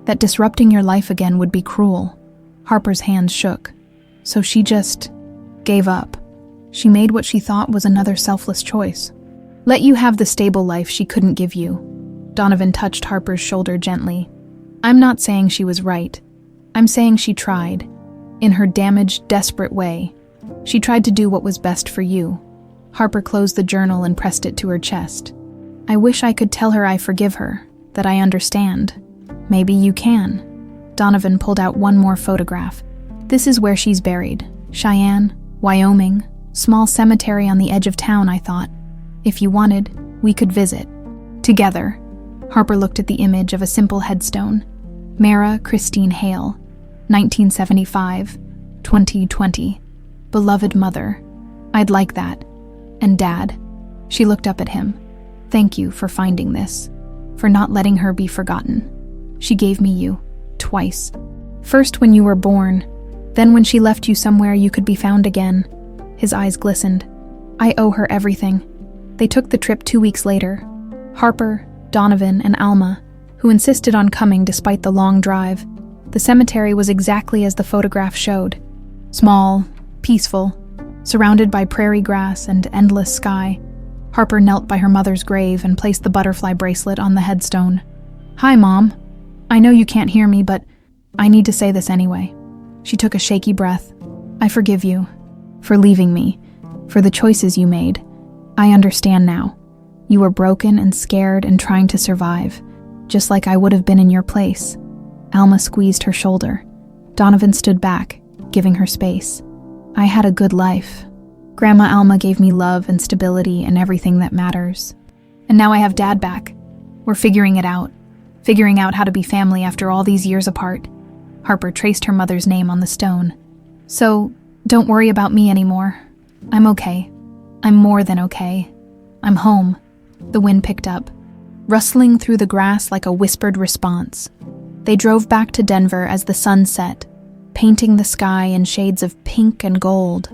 that disrupting your life again would be cruel. Harper's hands shook. So she just gave up. She made what she thought was another selfless choice. Let you have the stable life she couldn't give you. Donovan touched Harper's shoulder gently. I'm not saying she was right. I'm saying she tried. In her damaged, desperate way. She tried to do what was best for you. Harper closed the journal and pressed it to her chest. I wish I could tell her I forgive her, that I understand. Maybe you can. Donovan pulled out one more photograph. This is where she's buried. Cheyenne, Wyoming. Small cemetery on the edge of town, I thought. If you wanted, we could visit. Together. Harper looked at the image of a simple headstone. Mara Christine Hale, 1975, 2020. Beloved mother. I'd like that. And Dad. She looked up at him. Thank you for finding this. For not letting her be forgotten. She gave me you. Twice. First when you were born. Then when she left you somewhere you could be found again. His eyes glistened. I owe her everything. They took the trip 2 weeks later. Harper, Donovan, and Alma, who insisted on coming despite the long drive. The cemetery was exactly as the photograph showed. Small, peaceful, surrounded by prairie grass and endless sky. Harper knelt by her mother's grave and placed the butterfly bracelet on the headstone. Hi, Mom. I know you can't hear me, but I need to say this anyway. She took a shaky breath. I forgive you. For leaving me. For the choices you made. I understand now. You were broken and scared and trying to survive. Just like I would have been in your place. Alma squeezed her shoulder. Donovan stood back, giving her space. I had a good life. Grandma Alma gave me love and stability and everything that matters. And now I have Dad back. We're figuring it out. Figuring out how to be family after all these years apart. Harper traced her mother's name on the stone. So, don't worry about me anymore. I'm okay. I'm more than okay. I'm home. The wind picked up, rustling through the grass like a whispered response. They drove back to Denver as the sun set, painting the sky in shades of pink and gold.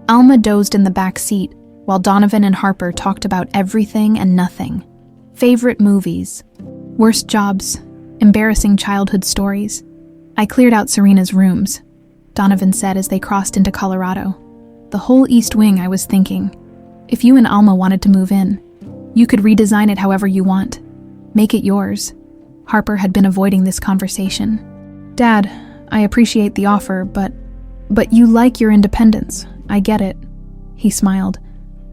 Alma dozed in the back seat, while Donovan and Harper talked about everything and nothing. Favorite movies, worst jobs, embarrassing childhood stories. I cleared out Serena's rooms, Donovan said as they crossed into Colorado. The whole East Wing, I was thinking. If you and Alma wanted to move in, you could redesign it however you want. Make it yours. Harper had been avoiding this conversation. Dad, I appreciate the offer, but you like your independence. I get it. He smiled.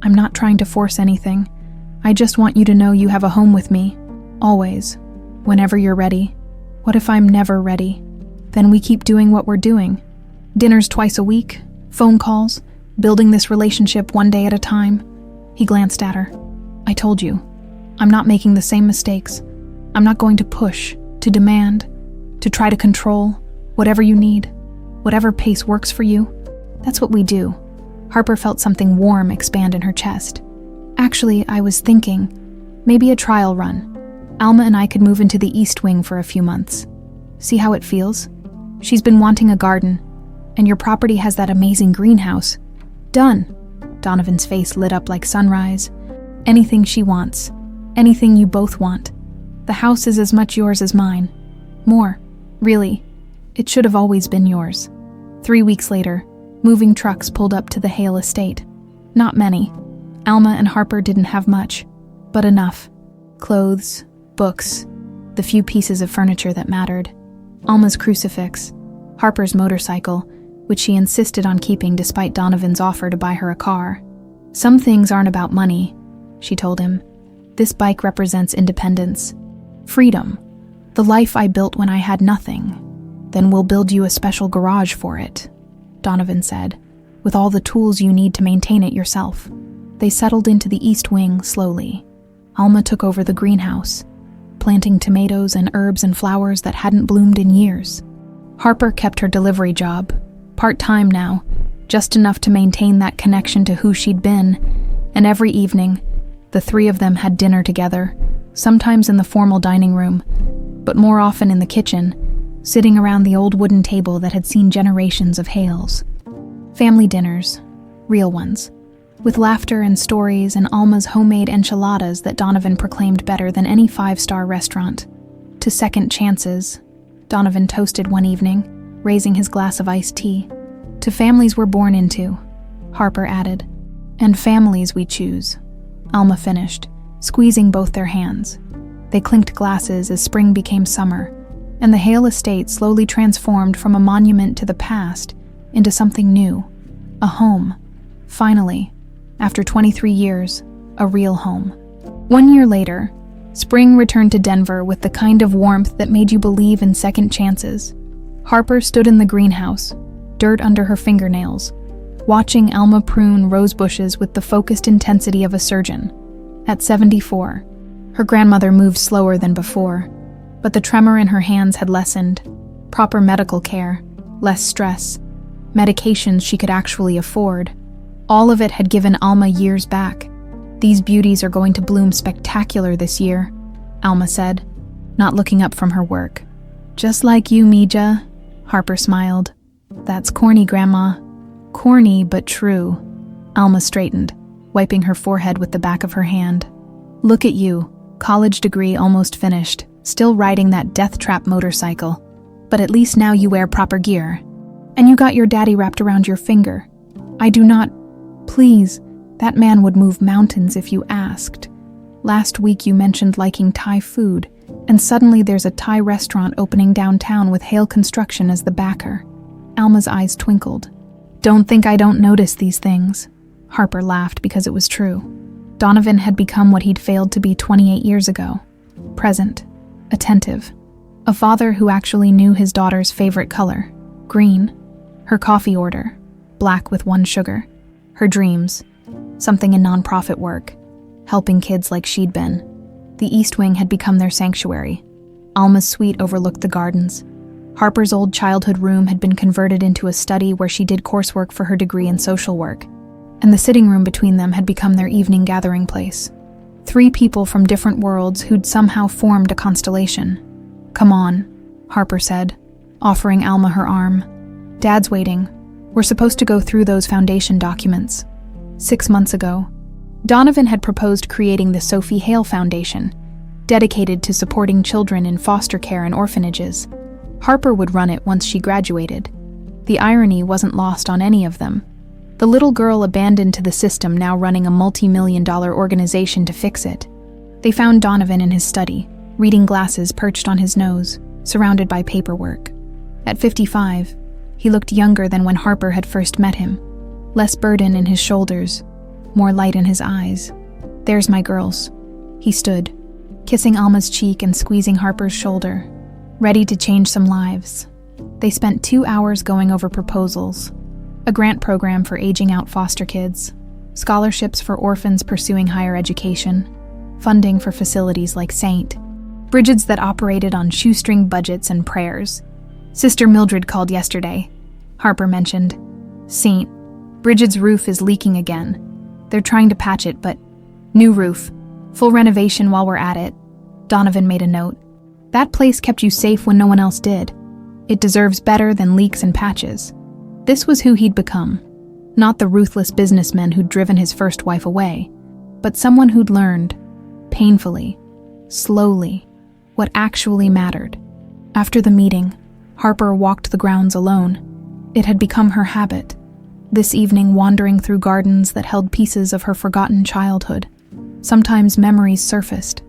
I'm not trying to force anything. I just want you to know you have a home with me. Always. Whenever you're ready. What if I'm never ready? Then we keep doing what we're doing. Dinners twice a week, phone calls, building this relationship one day at a time. He glanced at her. I told you. I'm not making the same mistakes. I'm not going to push, to demand, to try to control, whatever you need, whatever pace works for you. That's what we do. Harper felt something warm expand in her chest. Actually, I was thinking, maybe a trial run. Alma and I could move into the East Wing for a few months. See how it feels? She's been wanting a garden, and your property has that amazing greenhouse. Done. Donovan's face lit up like sunrise. Anything she wants. Anything you both want. The house is as much yours as mine. More. Really. It should have always been yours. 3 weeks later, moving trucks pulled up to the Hale Estate. Not many. Alma and Harper didn't have much, but enough. Clothes, books, the few pieces of furniture that mattered. Alma's crucifix, Harper's motorcycle, which she insisted on keeping despite Donovan's offer to buy her a car. Some things aren't about money, she told him. This bike represents independence. Freedom. The life I built when I had nothing. Then we'll build you a special garage for it, Donovan said, with all the tools you need to maintain it yourself. They settled into the East Wing slowly. Alma took over the greenhouse, planting tomatoes and herbs and flowers that hadn't bloomed in years. Harper kept her delivery job, part-time now, just enough to maintain that connection to who she'd been, and every evening, the three of them had dinner together, sometimes in the formal dining room, but more often in the kitchen, sitting around the old wooden table that had seen generations of Hales. Family dinners, real ones, with laughter and stories and Alma's homemade enchiladas that Donovan proclaimed better than any five-star restaurant. To second chances, Donovan toasted one evening, raising his glass of iced tea. To families we're born into, Harper added. And families we choose, Alma finished, squeezing both their hands. They clinked glasses as spring became summer, and the Hale Estate slowly transformed from a monument to the past into something new. A home. Finally, after 23 years, a real home. 1 year later, spring returned to Denver with the kind of warmth that made you believe in second chances. Harper stood in the greenhouse, dirt under her fingernails, watching Alma prune rose bushes with the focused intensity of a surgeon. At 74, her grandmother moved slower than before, but the tremor in her hands had lessened. Proper medical care, less stress, medications she could actually afford. All of it had given Alma years back. These beauties are going to bloom spectacular this year, Alma said, not looking up from her work. Just like you, Mija, Harper smiled. That's corny, Grandma. Corny, but true. Alma straightened, wiping her forehead with the back of her hand. Look at you, college degree almost finished, still riding that death trap motorcycle. But at least now you wear proper gear. And you got your daddy wrapped around your finger. I do not... Please, that man would move mountains if you asked. Last week you mentioned liking Thai food, and suddenly there's a Thai restaurant opening downtown with Hale Construction as the backer. Alma's eyes twinkled. Don't think I don't notice these things. Harper laughed because it was true. Donovan had become what he'd failed to be 28 years ago. Present. Attentive. A father who actually knew his daughter's favorite color. Green. Her coffee order. Black with 1 sugar. Her dreams. Something in nonprofit work. Helping kids like she'd been. The East Wing had become their sanctuary. Alma's suite overlooked the gardens. Harper's old childhood room had been converted into a study where she did coursework for her degree in social work, and the sitting room between them had become their evening gathering place. 3 people from different worlds who'd somehow formed a constellation. Come on, Harper said, offering Alma her arm. Dad's waiting. We're supposed to go through those foundation documents. 6 months ago, Donovan had proposed creating the Sophie Hale Foundation, dedicated to supporting children in foster care and orphanages. Harper would run it once she graduated. The irony wasn't lost on any of them. The little girl abandoned to the system now running a multi-million-dollar organization to fix it. They found Donovan in his study, reading glasses perched on his nose, surrounded by paperwork. At 55, he looked younger than when Harper had first met him. Less burden in his shoulders, more light in his eyes. "There's my girls." He stood, kissing Alma's cheek and squeezing Harper's shoulder, ready to change some lives. They spent 2 hours going over proposals, a grant program for aging out foster kids, scholarships for orphans pursuing higher education, funding for facilities like St. Bridget's that operated on shoestring budgets and prayers. "Sister Mildred called yesterday," Harper mentioned. "St. Bridget's roof is leaking again. They're trying to patch it, but new roof. Full renovation while we're at it." Donovan made a note. "That place kept you safe when no one else did. It deserves better than leaks and patches." This was who he'd become. Not the ruthless businessman who'd driven his first wife away, but someone who'd learned, painfully, slowly, what actually mattered. After the meeting, Harper walked the grounds alone. It had become her habit, this evening wandering through gardens that held pieces of her forgotten childhood. Sometimes memories surfaced,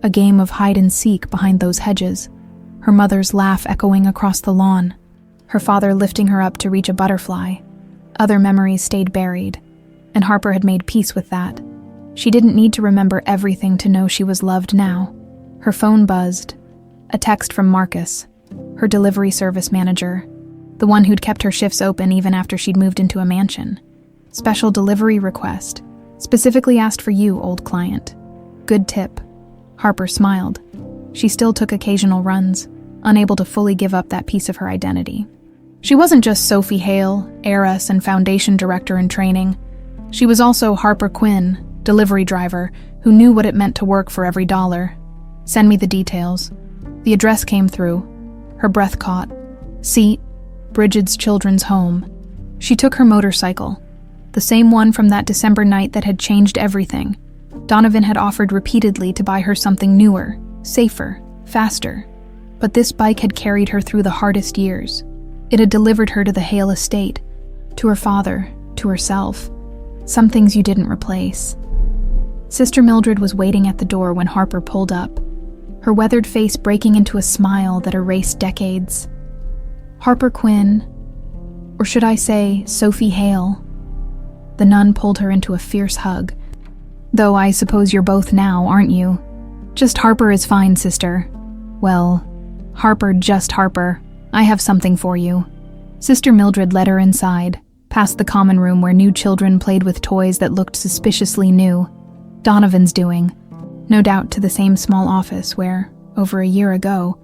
a game of hide and seek behind those hedges, her mother's laugh echoing across the lawn, her father lifting her up to reach a butterfly. Other memories stayed buried, and Harper had made peace with that. She didn't need to remember everything to know she was loved now. Her phone buzzed, a text from Marcus, her delivery service manager, the one who'd kept her shifts open even after she'd moved into a mansion. "Special delivery request. Specifically asked for you, old client. Good tip." Harper smiled. She still took occasional runs, unable to fully give up that piece of her identity. She wasn't just Sophie Hale, heiress and foundation director in training. She was also Harper Quinn, delivery driver, who knew what it meant to work for every dollar. "Send me the details." The address came through. Her breath caught. Seat, Bridget's children's home. She took her motorcycle, the same one from that December night that had changed everything. Donovan had offered repeatedly to buy her something newer, safer, faster. But this bike had carried her through the hardest years. It had delivered her to the Hale Estate, to her father, to herself. Some things you didn't replace. Sister Mildred was waiting at the door when Harper pulled up, her weathered face breaking into a smile that erased decades. "Harper Quinn, or should I say Sophie Hale?" The nun pulled her into a fierce hug. "Though I suppose you're both now, aren't you?" "Just Harper is fine, sister." "Well, Harper, just Harper. I have something for you." Sister Mildred led her inside, past the common room where new children played with toys that looked suspiciously new. Donovan's doing, no doubt to the same small office where, over a year ago,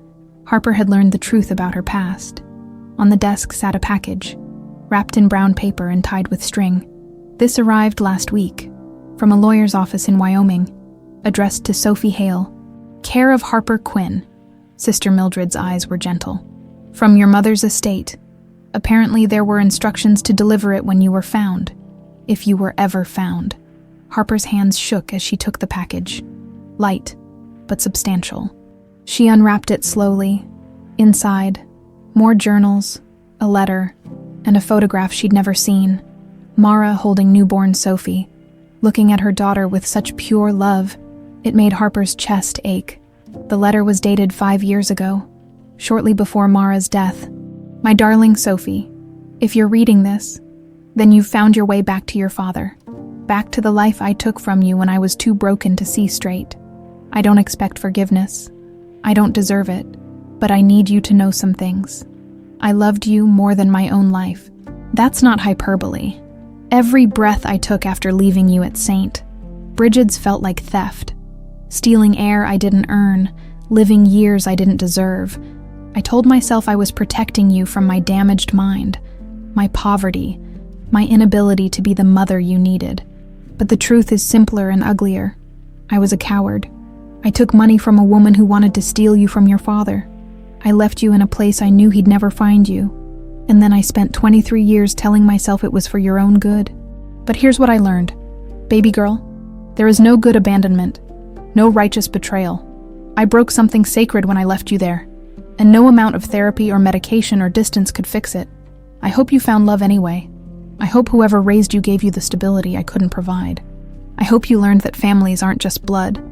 Harper had learned the truth about her past. On the desk sat a package, wrapped in brown paper and tied with string. This arrived last week, from a lawyer's office in Wyoming, addressed to Sophie Hale. "Care of Harper Quinn." Sister Mildred's eyes were gentle. "From your mother's estate. Apparently there were instructions to deliver it when you were found, if you were ever found." Harper's hands shook as she took the package. Light, but substantial. She unwrapped it slowly. Inside, more journals, a letter, and a photograph she'd never seen. Mara holding newborn Sophie, looking at her daughter with such pure love, it made Harper's chest ache. The letter was dated 5 years ago, shortly before Mara's death. "My darling Sophie, if you're reading this, then you've found your way back to your father, back to the life I took from you when I was too broken to see straight. I don't expect forgiveness. I don't deserve it, but I need you to know some things. I loved you more than my own life." That's not hyperbole. Every breath I took after leaving you at St. Bridget's felt like theft. Stealing air I didn't earn, living years I didn't deserve. I told myself I was protecting you from my damaged mind, my poverty, my inability to be the mother you needed. But the truth is simpler and uglier. I was a coward. I took money from a woman who wanted to steal you from your father. I left you in a place I knew he'd never find you. And then I spent 23 years telling myself it was for your own good. But here's what I learned. Baby girl, there is no good abandonment, no righteous betrayal. I broke something sacred when I left you there, and no amount of therapy or medication or distance could fix it. I hope you found love anyway. I hope whoever raised you gave you the stability I couldn't provide. I hope you learned that families aren't just blood.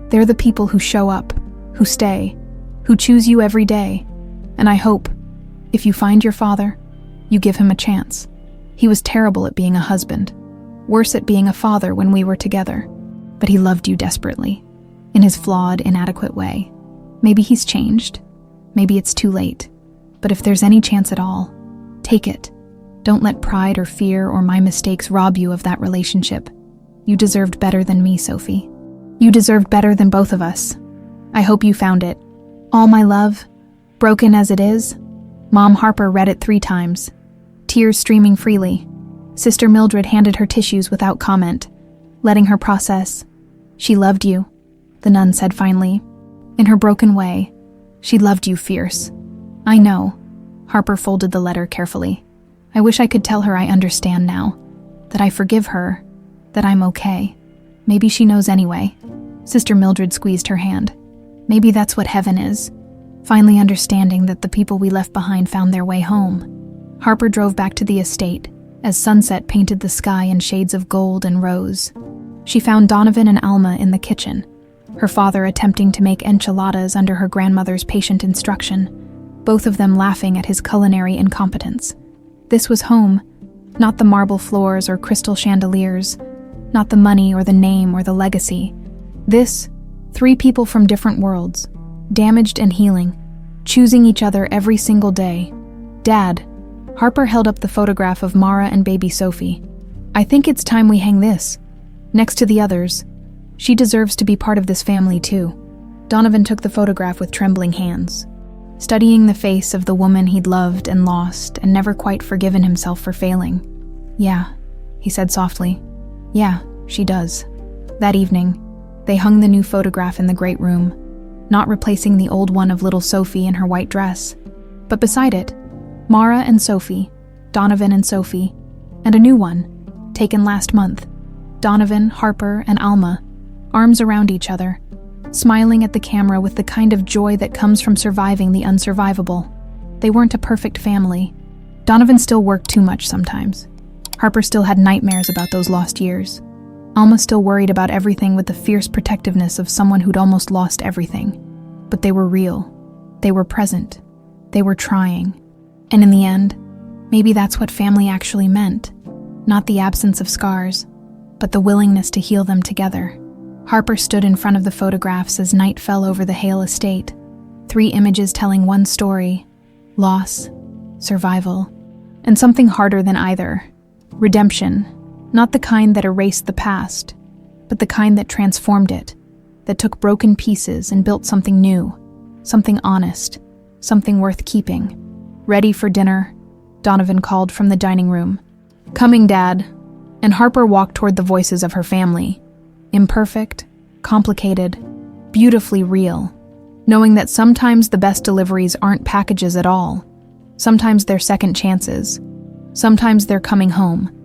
They're the people who show up, who stay, who choose you every day. And I hope, if you find your father, you give him a chance. He was terrible at being a husband, worse at being a father when we were together. but he loved you desperately, in his flawed, inadequate way. Maybe he's changed. Maybe it's too late. But if there's any chance at all, take it. Don't let pride or fear or my mistakes rob you of that relationship. You deserved better than me, Sophie. You deserved better than both of us. I hope you found it. All my love, broken as it is. Mom Harper read it 3 times, tears streaming freely. Sister Mildred handed her tissues without comment, letting her process. She loved you, the nun said finally. In her broken way, she loved you fierce. I know. Harper folded the letter carefully. I wish I could tell her I understand now, that I forgive her, that I'm okay. Maybe she knows anyway. Sister Mildred squeezed her hand. Maybe that's what heaven is, finally understanding that the people we left behind found their way home. Harper drove back to the estate as sunset painted the sky in shades of gold and rose. She found Donovan and Alma in the kitchen, her father attempting to make enchiladas under her grandmother's patient instruction, both of them laughing at his culinary incompetence. This was home, not the marble floors or crystal chandeliers, not the money or the name or the legacy. This, 3 people from different worlds, damaged and healing, choosing each other every single day. Dad, Harper held up the photograph of Mara and baby Sophie. I think it's time we hang this, next to the others. She deserves to be part of this family too. Donovan took the photograph with trembling hands, studying the face of the woman he'd loved and lost and never quite forgiven himself for failing. Yeah, he said softly. Yeah, she does. That evening, they hung the new photograph in the great room, not replacing the old one of little Sophie in her white dress, but beside it, Mara and Sophie, Donovan and Sophie, and a new one, taken last month. Donovan, Harper, and Alma, arms around each other, smiling at the camera with the kind of joy that comes from surviving the unsurvivable. They weren't a perfect family. Donovan still worked too much sometimes. Harper still had nightmares about those lost years. Alma still worried about everything with the fierce protectiveness of someone who'd almost lost everything. But they were real. They were present. They were trying. And in the end, maybe that's what family actually meant. Not the absence of scars, but the willingness to heal them together. Harper stood in front of the photographs as night fell over the Hale Estate. 3 images telling one story: loss, survival, and something harder than either: redemption. Not the kind that erased the past, but the kind that transformed it, that took broken pieces and built something new, something honest, something worth keeping. Ready for dinner? Donovan called from the dining room. Coming, Dad. And Harper walked toward the voices of her family. Imperfect, complicated, beautifully real, knowing that sometimes the best deliveries aren't packages at all. Sometimes they're second chances. Sometimes they're coming home.